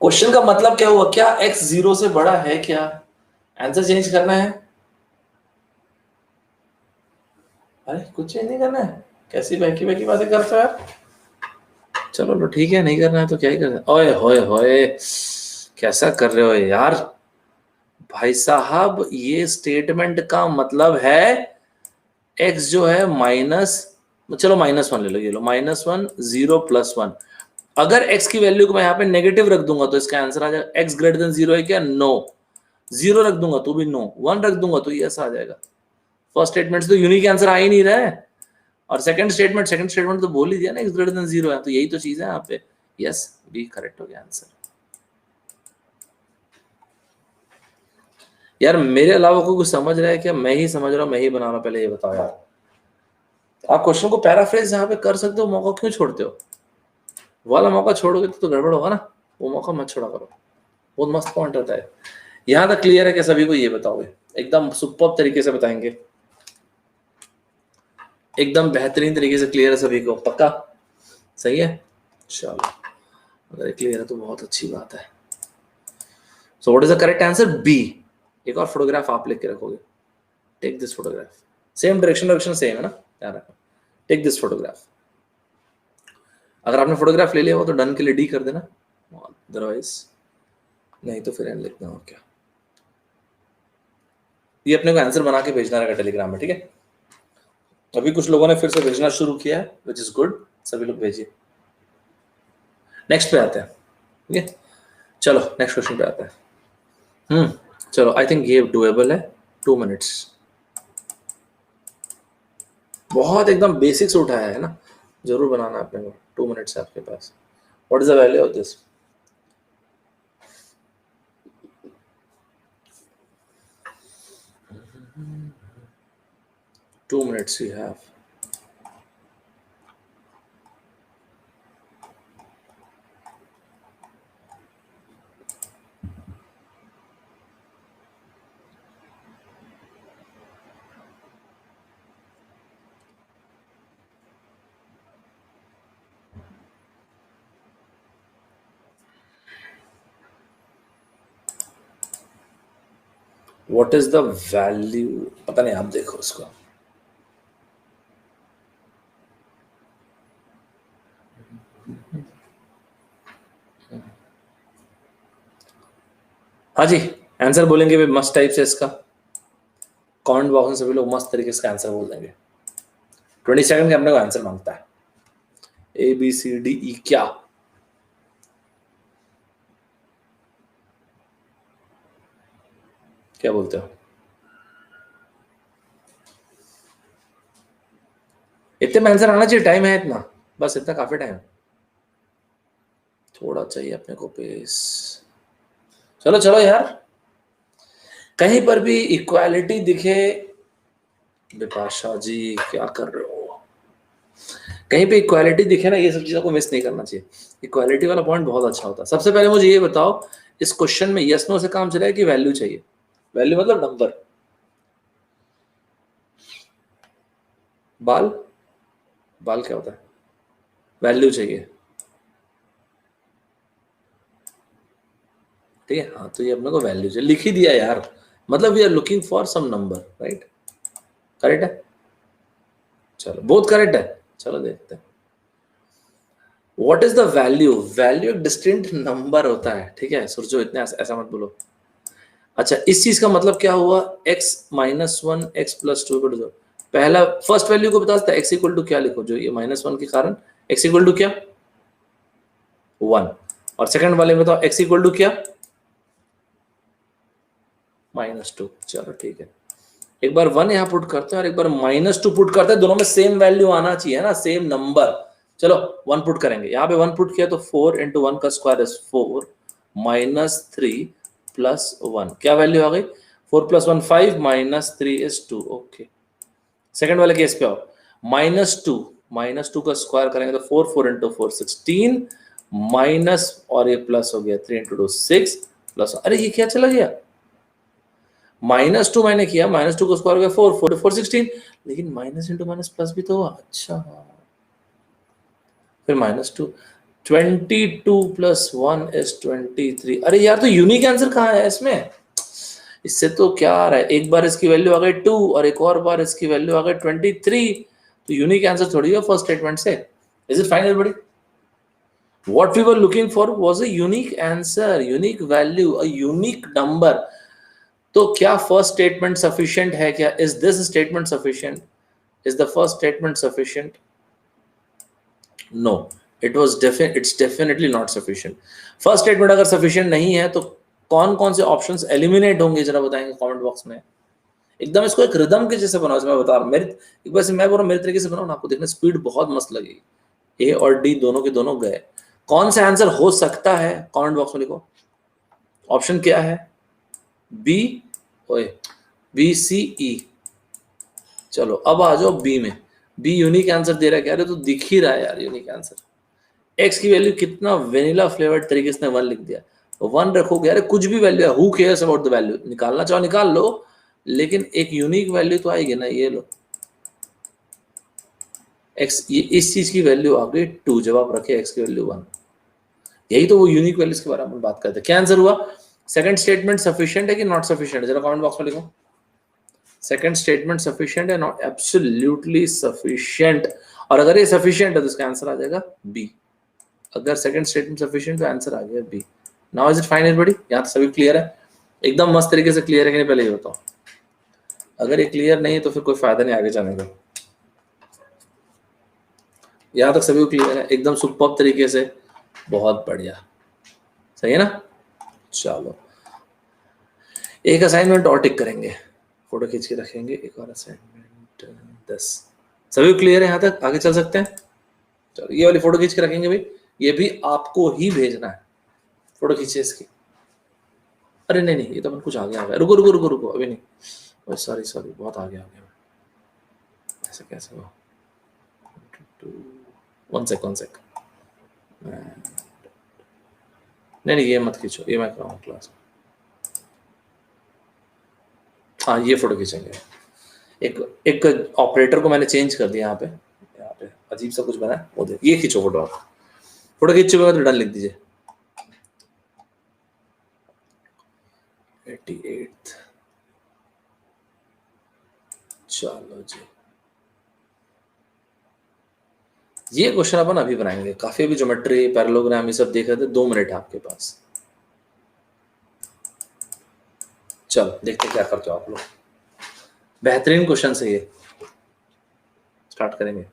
क्वेश्चन का मतलब क्या हुआ? क्या x 0 से बड़ा है क्या? आंसर चेंज करना है? अरे कुछ चेंज नहीं करना है? कैसी बहकी बहकी बातें करते हो यार। चलो लो ठीक है, नहीं करना है तो क्या ही करना है। ओए होए होए, कैसा कर रहे हो यार भाई साहब? ये स्टेटमेंट का मतलब है x जो है माइनस, चलो -1 ले लो, ये लो -1, 0 + 1। अगर x की वैल्यू को मैं यहाँ पे नेगेटिव रख दूंगा तो इसका आंसर आ जाएगा x ग्रेटर देन 0 है क्या? नो। 0 रख दूंगा तो भी नो, 1 रख दूंगा तो यस आ जाएगा। फर्स्ट स्टेटमेंट से तो यूनिक आंसर आ ही नहीं रहा है, और सेकंड स्टेटमेंट तो बोल ही दिया ना x ग्रेटर देन 0 है, तो यही तो चीज है यहाँ पे। यस, बी करेक्ट हो गया आंसर। यार मेरे अलावा कोई कुछ समझ रहा है क्या? मैं ही समझ रहा हूँ, मैं ही बना रहा हूँ? पहले ये बताओ यार। आप क्वेश्चन को पैराफ्रेज यहाँ पे कर सकते हो, मौका क्यों छोड़ते हो? वाला मौका छोड़ोगे तो गड़बड़ होगा ना, वो मौका मत छोड़ा करो, बहुत मस्त पॉइंट होता है। यहाँ तक क्लियर है कि सभी को? ये बताओगे एकदम सुपर तरीके से बताएंगे, एकदम बेहतरीन तरीके से क्लियर है सभी को? पक्का? सही है, चलो अगर क्लियर है तो बहुत अच्छी बात है। So what is the correct answer? B. एक और फोटोग्राफ आप लिख के रखोगे, take this photograph. Same direction same है ना, ध्यान रखो। Take this photograph. अगर आपने फोटोग्राफ ले लिया हो तो डन के लिए डी कर देना, अदरवाइज नहीं तो फिर एन लिखना। और क्या, ये अपने को आंसर बना के भेजना रहेगा टेलीग्राम में, ठीक है? अभी कुछ लोगों ने फिर से भेजना शुरू किया है, विच इज गुड, सभी लोग भेजिए। नेक्स्ट पे आते हैं, ठीक है? चलो नेक्स्ट क्वेश्चन पे आते हैं। चलो, आई थिंक ये डुएबल है। 2 मिनट्स, बहुत एकदम बेसिक से उठाया है ना, जरूर बनाना है अपने को। 2 मिनट्स है आपके पास। What is the value of this? Two minutes you have. What is the value? पता नहीं, आप देखो उसको। हाँ जी, आंसर बोलेंगे भी मस्त टाइप से इसका। कमेंट बॉक्स में सभी लोग मस्त तरीके से आंसर बोल देंगे। 20 सेकंड के अपने को आंसर मांगता है। ए बी सी डी ई, क्या क्या बोलते हो? इतने में आंसर आना चाहिए, टाइम है इतना, बस इतना काफी टाइम, थोड़ा चाहिए अपने को पेस। चलो चलो यार, कहीं पर भी इक्वालिटी दिखे, विपाशा जी क्या कर रहे हो, कहीं पे इक्वालिटी दिखे ना, ये सब चीजों को मिस नहीं करना चाहिए। इक्वालिटी वाला पॉइंट बहुत अच्छा होता है। सबसे पहले मुझे ये बताओ, इस क्वेश्चन में यस नो से काम चला है कि वैल्यू चाहिए? वैल्यू मतलब नंबर, बाल, बाल क्या होता है? वैल्यू चाहिए, ठीक है। हाँ तो ये अपने को वैल्यू चाहिए, लिख ही दिया यार, मतलब we are looking for some number, right? Correct है, चलो बहुत करेक्ट है। चलो देखते हैं, what is the value? Value एक डिस्टिंक्ट नंबर होता है, ठीक है सुरजो, इतने ऐसा मत बोलो। अच्छा, इस चीज का मतलब क्या हुआ? x minus one x plus two, पहला फर्स्ट वैल्यू को बता सकता है, x इक्वल टू क्या लिखो, जो ये माइनस वन के कारण x इक्वल टू क्या? वन। और सेकंड वाले में बताओ x इक्वल टू क्या? Minus two. चलो ठीक है, एक बार वन यहाँ पुट करते हैं और एक बार माइनस टू पुट करते हैं, दोनों में सेम वैल्यू आना चाहिए ना, सेम नंबर। चलो वन पुट करेंगे, यहाँ पे वन पुट किया तो फोर इंटू वन का square is four, minus three plus one, क्या वैल्यू आ गई? Four plus one five, minus three is two. Okay, second वाले केस पे आओ, माइनस टू का स्क्वायर करेंगे तो four, four into four sixteen, minus और ये प्लस हो गया, three into two six, plus, अरे ये क्या चला गया? माइनस टू मैंने किया, माइनस टू को स्क्वायर हो गया फोर, फोर फोर सिक्सटीन, लेकिन माइनस इंटू माइनस प्लस भी तो हुआ। अच्छा, फिर minus two, twenty two plus one is twenty three. अरे यार, तो यूनिक आंसर कहाँ है इसमें? इससे तो क्या आ रहा है, एक बार इसकी वैल्यू आ गई टू और एक और बार इसकी वैल्यू आ गई ट्वेंटी थ्री, तो यूनिक आंसर थोड़ी है फर्स्ट स्टेटमेंट से। Is it fine everybody? What we were looking for was a unique answer, unique value, a unique number. तो क्या फर्स्ट स्टेटमेंट सफिशिएंट है क्या? Is this statement sufficient? Is the first statement sufficient? No, it's definitely not sufficient. First statement अगर sufficient नहीं है तो कौन कौन से ऑप्शंस एलिमिनेट होंगे, जरा बताएंगे कमेंट बॉक्स में। एकदम इसको एक रिदम के जैसे बनाओ, मैं बता रहा हूँ, मेरे एक बार से मैं बोल रहा हूँ, मेरे तरीके से बनाओ ना, आपको देखना स्पीड बहुत मस्त लगेगी। ए और डी दोनों के दोनों गए, कौन सा आंसर हो सकता है कमेंट बॉक्स में लिखो। ऑप्शन क्या है? बी, ओए, बी सी ई। चलो अब आ जाओ बी में, बी यूनिक आंसर दे रहा है, कह रहे तो दिख ही रहा है यार यूनिक आंसर। एक्स की वैल्यू कितना वेनिला फ्लेवर्ड तरीके से वन लिख दिया, वन रखोगे यार, कुछ भी वैल्यू है, who cares about the value, निकालना चाहो निकाल लो, लेकिन एक यूनिक वैल्यू तो आएगी ना। ये लो एक्स, ये इस चीज की वैल्यू आ गई टू, जब आप रखे एक्स की वैल्यू वन, यही तो वो यूनिक वैल्यूज के बारे में बात करते हैं। क्या आंसर हुआ? सेकंड स्टेटमेंट सफिशिएंट है कि नॉट सफिशिएंट है, जरा कमेंट बॉक्स में लिखो। सेकंड स्टेटमेंट सफिशिएंट है, नॉट एब्सोल्युटली सफिशिएंट। और अगर ये सफिशिएंट है तो इसका आंसर आ जाएगा बी। अगर सेकंड स्टेटमेंट सफिशिएंट तो आंसर आ गया B. Now is it fine everybody? यहां तो सभी क्लियर है, एकदम मस्त तरीके से क्लियर है कि नहीं, पहले ये बताओ। अगर ये क्लियर नहीं है तो फिर कोई फायदा नहीं आगे जाने का। यहां तक सभी को क्लियर है एकदम सुपर तरीके से, बहुत बढ़िया, सही है ना? चलो एक असाइनमेंट और टिक करेंगे, फोटो खींच के रखेंगे, एक और असाइनमेंट 10। सभी क्लियर है यहाँ तक? आगे चल सकते हैं? चलो ये वाली फोटो खींच के रखेंगे भाई, ये भी आपको ही भेजना है, फोटो खींचिए इसकी। अरे नहीं नहीं, ये तो कुछ आगे आ गया, रुको रुको रुको रुको, अभी नहीं, सॉरी सॉरी, बहुत आगे आ गया, ऐसे कैसे हुआ? वन सेक वन सेक, नहीं नहीं ये मत खींचो, ये मैं कराऊँ क्लास में। हाँ ये फोटो खींचेंगे, एक एक ऑपरेटर को मैंने चेंज कर दिया यहाँ पे अजीब सा कुछ बना है, वो दे, ये खींचो फोटो आप, फोटो खींच चुके तो डन लिख दीजिए। 88। चलो जी, ये क्वेश्चन अपन अभी बनाएंगे, काफी अभी ज्योमेट्री पैरेललोग्राम ये सब देख रहे थे, 2 मिनट है आपके पास। चलो देखते क्या करते हो आप लोग, बेहतरीन क्वेश्चन है ये, स्टार्ट करेंगे।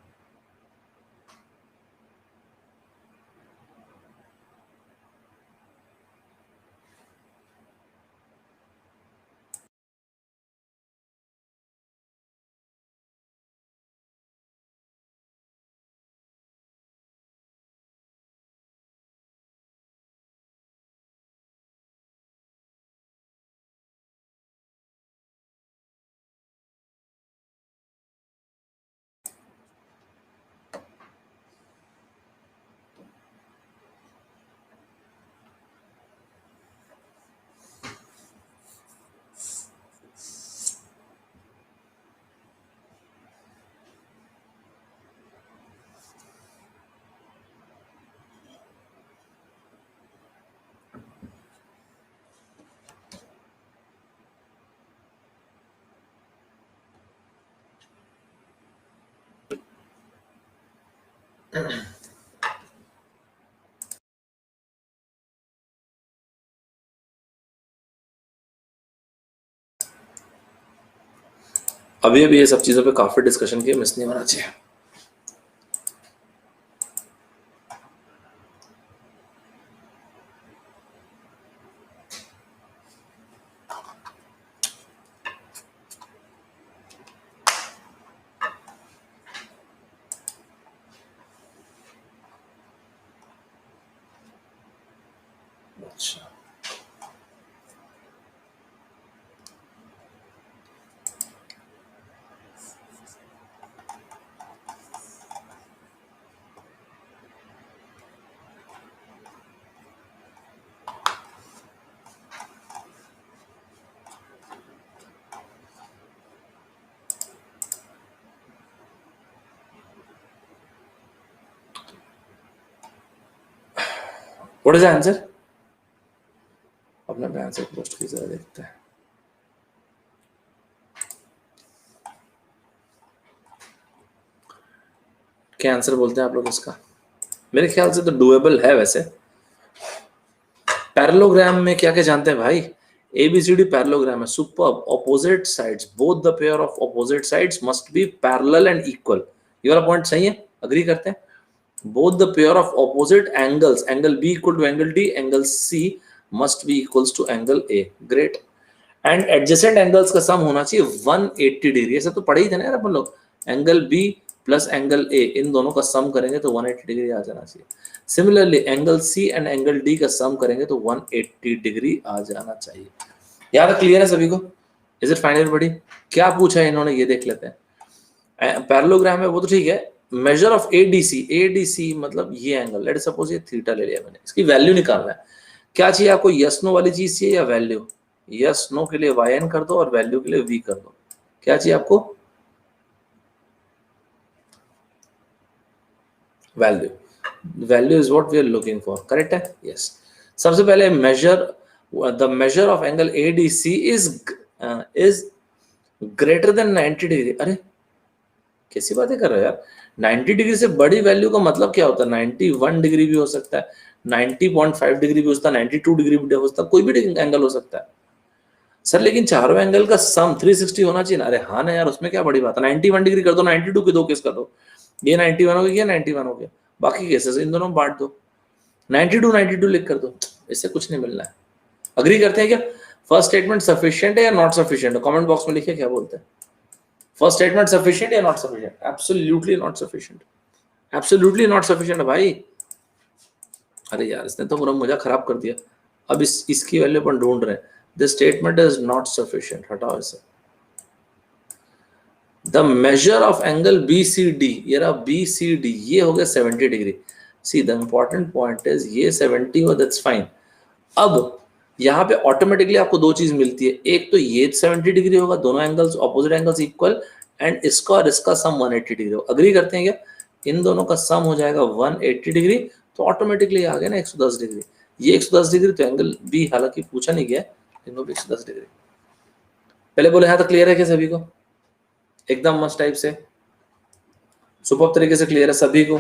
अभी ये सब चीजों पे काफी डिस्कशन किए, मिस नहीं होना चाहिए। अच्छा, व्हाट इज द आंसर? अपना आंसर पोस्ट की जरा देखते हैं। क्या आंसर बोलते हैं आप लोग इसका? मेरे ख्याल से तो डुएबल है वैसे। पैरेललोग्राम में क्या क्या जानते हैं भाई? ABCD पैरेललोग्राम है। Superb. Opposite sides, both the pair of opposite sides must be parallel and equal. ये वाला पॉइंट सही है, अग्री करते हैं? Both the pair of opposite angles, angle B equal to angle D, angle C must be equals to angle A। Great. And adjacent angles का sum होना चाहिए 180 degree. ऐसा तो पढ़े ही थे ना यार अपन लोग। Angle B plus angle A, इन दोनों का सम करेंगे तो 180 डिग्री आ जाना चाहिए। Similarly angle C and angle D का सम करेंगे तो 180 डिग्री आ जाना चाहिए। यार क्लियर है सभी को? Is it fine everybody? क्या पूछा है इन्होंने ये देख लेते हैं। पैरेललोग्राम है वो तो ठीक है। मेजर ऑफ ADC मतलब ये एंगल, लेट सपोज ये थीटा ले लिया मैंने, इसकी वैल्यू निकालना है। क्या चाहिए आपको? यस नो वाली चीज चाहिए या वैल्यू? यस नो के लिए YN कर दो और वैल्यू के लिए V कर दो। क्या चाहिए आपको? Value is what we are looking for, correct है? यस। सबसे पहले the measure of angle ADC is greater than 90 degree. अरे कैसी बातें कर रहे हो यार? 90 डिग्री से बड़ी वैल्यू का मतलब क्या होता है? 91 डिग्री भी हो सकता है, 90.5 डिग्री भी हो सकता है, 92 डिग्री भी हो सकता है, कोई भी एंगल हो सकता है। सर लेकिन चारों एंगल का सम 360 होना चाहिए ना। अरे हाँ ना यार, उसमें क्या बड़ी बात है? 91 डिग्री कर दो, 92 के दो केस कर दो। ये 91 हो गया, ये 91 हो गया, बाकी केसेस इन दोनों में बांट दो। 92 लिख कर दो, इससे कुछ नहीं मिलना है। अग्री करते हैं क्या? फर्स्ट स्टेटमेंट सफिशिएंट है या नॉट सफिशिएंट है? कमेंट बॉक्स में लिखिए क्या बोलते हैं। फर्स्ट स्टेटमेंट सफिशिएंट या not sufficient? Absolutely not sufficient. Absolutely not sufficient है भाई। अरे यार इसने तो पूरा मजा खराब कर दिया। अब इसकी वैल्यू अपन ढूंढ रहे हैं। This statement is not sufficient, हटाओ इसे। The measure of angle BCD, ये रहा BCD, ये हो गया 70 degree. See the important point is ये 70 हो, दैट्स फाइन। अब यहाँ पे ऑटोमेटिकली आपको दो चीज मिलती है। एक तो ये 70 डिग्री होगा, दोनों angles opposite angles equal, and इसका और इसका सम 180 डिग्री होगा। अग्री करते हैं क्या? इन दोनों का सम हो जाएगा 180 डिग्री, तो ऑटोमेटिकली आ गया ना 110 डिग्री। ये 110 डिग्री तो एंगल B हालांकि पूछा नहीं गया, इनको भी 110 डिग्री। पहले बोले यहाँ तक क्लियर है क्या सभी को? एकदम मस्त टाइप से, सुपर तरीके से क्लियर है सभी को?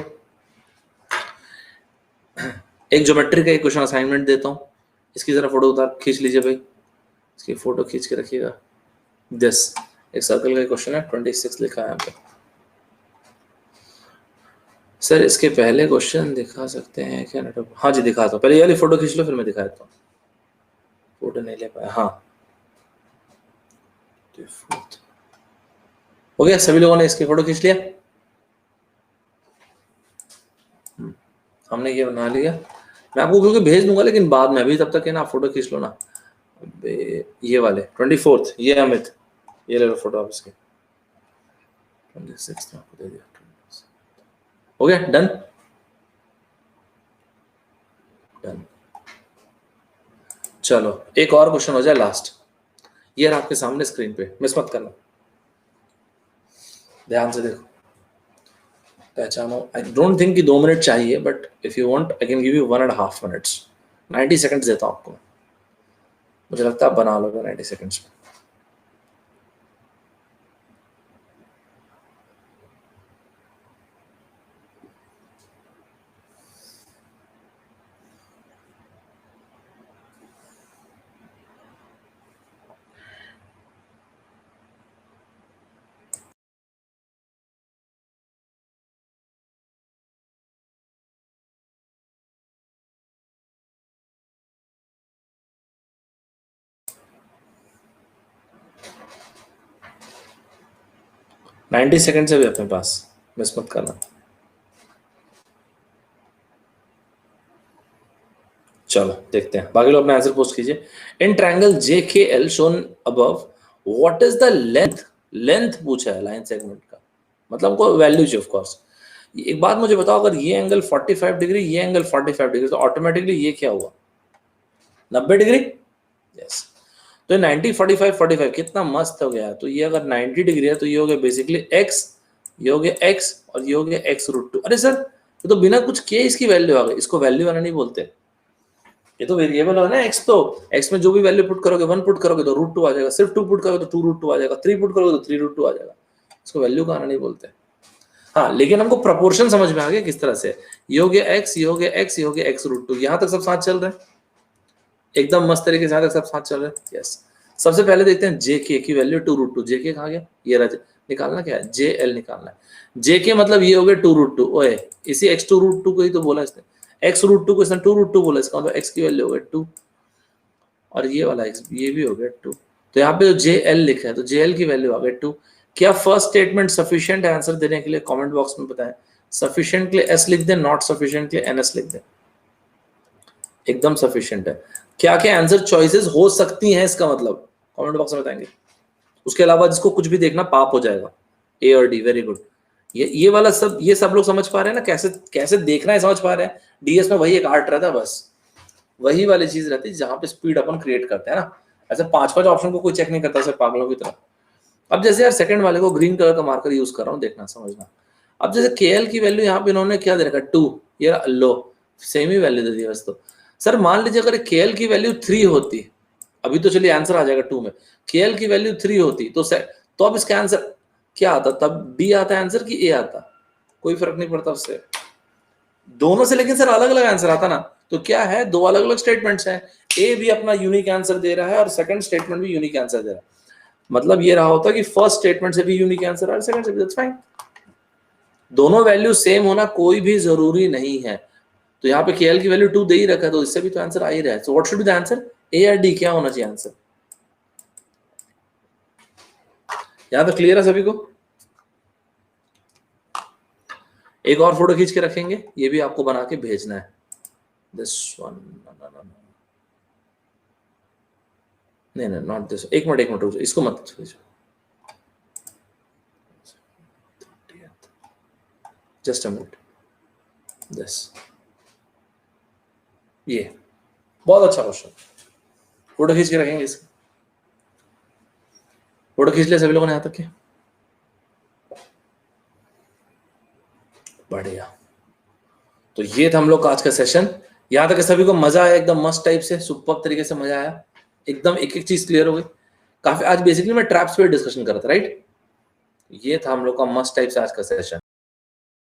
एक ज्योमेट्री का एक क्वेश्चन असाइनमेंट देता हूँ, इसकी जरा फोटो उतार खींच लीजिए भाई, इसकी फोटो खींच के रखिएगा। दिस एक सर्कल का क्वेश्चन है, 26 लिखा है यहाँ पे। सर इसके पहले क्वेश्चन दिखा सकते हैं क्या नेटवर्क? हाँ जी दिखा दो, पहले ये वाली फोटो खींच लो फिर मैं दिखा देता हूँ। फोटो नहीं ले पाया, हाँ हो गया। सभी लोगों ने इसकी फोटो खींच लिया? हमने ये बना लिया। मैं आपको क्योंकि भेज दूंगा लेकिन बाद में, अभी तब तक है ना आप फोटो खींच लो ना। ये वाले 24, ये अमित, ये ले लो फोटो आप इसके। 26 आपको दे दिया। हो गया, डन डन। चलो एक और क्वेश्चन हो जाए लास्ट। ये रहा आपके सामने स्क्रीन पे, मिस मत करना, ध्यान से देखो, पहचानो। आई डोंट थिंक कि 2 मिनट चाहिए, but if you want I can give you 1.5 minutes. 90 seconds देता हूँ आपको, मुझे लगता है आप बना लोगे 90 सेकंड्स में। 90 सेकंड से भी अपने पास, मिस मत करना। चलो देखते हैं, बाकी लोग अपना आंसर पोस्ट कीजिए। In triangle JKL shown above what is the length, length पूछा है लाइन सेगमेंट का, मतलब को वैल्यू चाहिए ऑफ कोर्स। एक बात मुझे बताओ, अगर ये एंगल 45 डिग्री, ये एंगल 45 डिग्री, तो ऑटोमेटिकली ये क्या हुआ, 90 डिग्री। यस, तो 90 45 45 कितना मस्त हो गया। तो ये अगर 90 डिग्री है तो ये हो गया बेसिकली x, ये हो गया x और ये हो गया x√2। अरे सर ये तो बिना कुछ किए इसकी वैल्यू आ गई, इसको वैल्यू वाला नहीं बोलते, ये तो वेरिएबल है ना x। तो x में जो भी वैल्यू पुट करोगे, 1 पुट करोगे तो √2 आ जाएगा, सिर्फ 2 पुट करोगे तो 2√2 आ जाएगा, 3 पुट करोगे तो 3√2 आ जाएगा, इसको वैल्यू का आना नहीं बोलते। हाँ, लेकिन हमको प्रोपोर्शन समझ में आ गया किस तरह से, ये हो गया x, ये हो गया x, ये हो गया x√2, यहां तक सब साथ चल रहे हैं एकदम मस्त तरीके से, यहां तक सब साथ चल रहे हैं। यस, सबसे पहले देखते हैं JK की वैल्यू 2√2, JK कहाँ गया, ये रहा, निकालना क्या है, JL निकालना है। JK मतलब ये हो गया 2√2, ओए इसी x2√2 को ही तो बोला इसने, x√2 को इसने 2√2 बोला, इसका मतलब x की वैल्यू हो गया 2 और ये वाला x ये भी हो गया 2। तो यहाँ पे जो JL लिखा है तो JL की वैल्यू आ गई 2। क्या फर्स्ट स्टेटमेंट सफिशिएंट है आंसर देने के लिए, कमेंट बॉक्स में बताएं। सफिशिएंट के लिए S लिख दें, नॉट सफिशिएंट के लिए NS लिख दें। एकदम सफिशिएंट है। क्या क्या आंसर चॉइसेस हो सकती हैं इसका मतलब कमेंट बॉक्स में बताएंगे। उसके अलावा जिसको कुछ भी देखना पाप हो जाएगा, A और D, वेरी गुड। ये वाला सब, ये सब लोग समझ पा रहे हैं ना, कैसे कैसे देखना है समझ पा रहे हैं। DS में वही एक आर्ट रहता है, बस वही वाली चीज रहती है जहां पे स्पीड अपन क्रिएट करते हैं ना, ऐसे 5-5 ऑप्शन को कोई चेक नहीं करता, सिर्फ पागलों की तरह। अब जैसे यार सेकंड वाले को ग्रीन कलर का मार्कर यूज कर रहा हूँ, देखना समझना। अब जैसे KL की वैल्यू यहाँ पे इन्होंने क्या दे रखा, 2, ये लो सेम ही वैल्यू दे दी बस। तो सर मान लीजिए अगर KL की वैल्यू 3 होती, अभी तो चलिए आंसर आ जाएगा 2 में, KL की वैल्यू 3 होती तो अब इसका आंसर क्या आता, तब D आता है आंसर की A आता, कोई फर्क नहीं पड़ता उससे दोनों से। लेकिन सर अलग अलग आंसर आता ना, तो क्या है, दो अलग अलग स्टेटमेंट्स हैं, ए भी अपना यूनिक आंसर दे रहा है और सेकंड स्टेटमेंट भी यूनिक आंसर दे रहा है। मतलब ये रहा होता कि फर्स्ट स्टेटमेंट से भी यूनिक आंसर और सेकंड से भी, दैट्स फाइन। दोनों वैल्यू सेम होना कोई भी जरूरी नहीं है। तो यहाँ पे KL की वैल्यू 2 दे ही रखा है, तो इससे भी तो आंसर आ ही रहा है। So what should be the answer, A या D, क्या होना चाहिए आंसर। यहाँ तक क्लियर है सभी को। एक और फोटो खींच के रखेंगे, ये भी आपको बना के भेजना है, दिस वन, नहीं नहीं नॉट दिस, एक मिनट रुक जाओ, इसको मत भेजो, जस्ट अ मिनट, दिस, ये बहुत अच्छा क्वेश्चन, फोटो खींच के रखेंगे इसका। फोटो खींच लिया सभी लोगों ने यहाँ तक के, बढ़िया। तो ये था हम लोग का आज का सेशन। यहाँ तक सभी को मजा आया, एकदम मस्त टाइप से, सुपर तरीके से मजा आया, एकदम एक एक चीज क्लियर हो गई काफी। आज बेसिकली मैं ट्रैप्स पे डिस्कशन कर रहा था, राइट। ये था हम लोग का मस्त टाइप से आज का सेशन।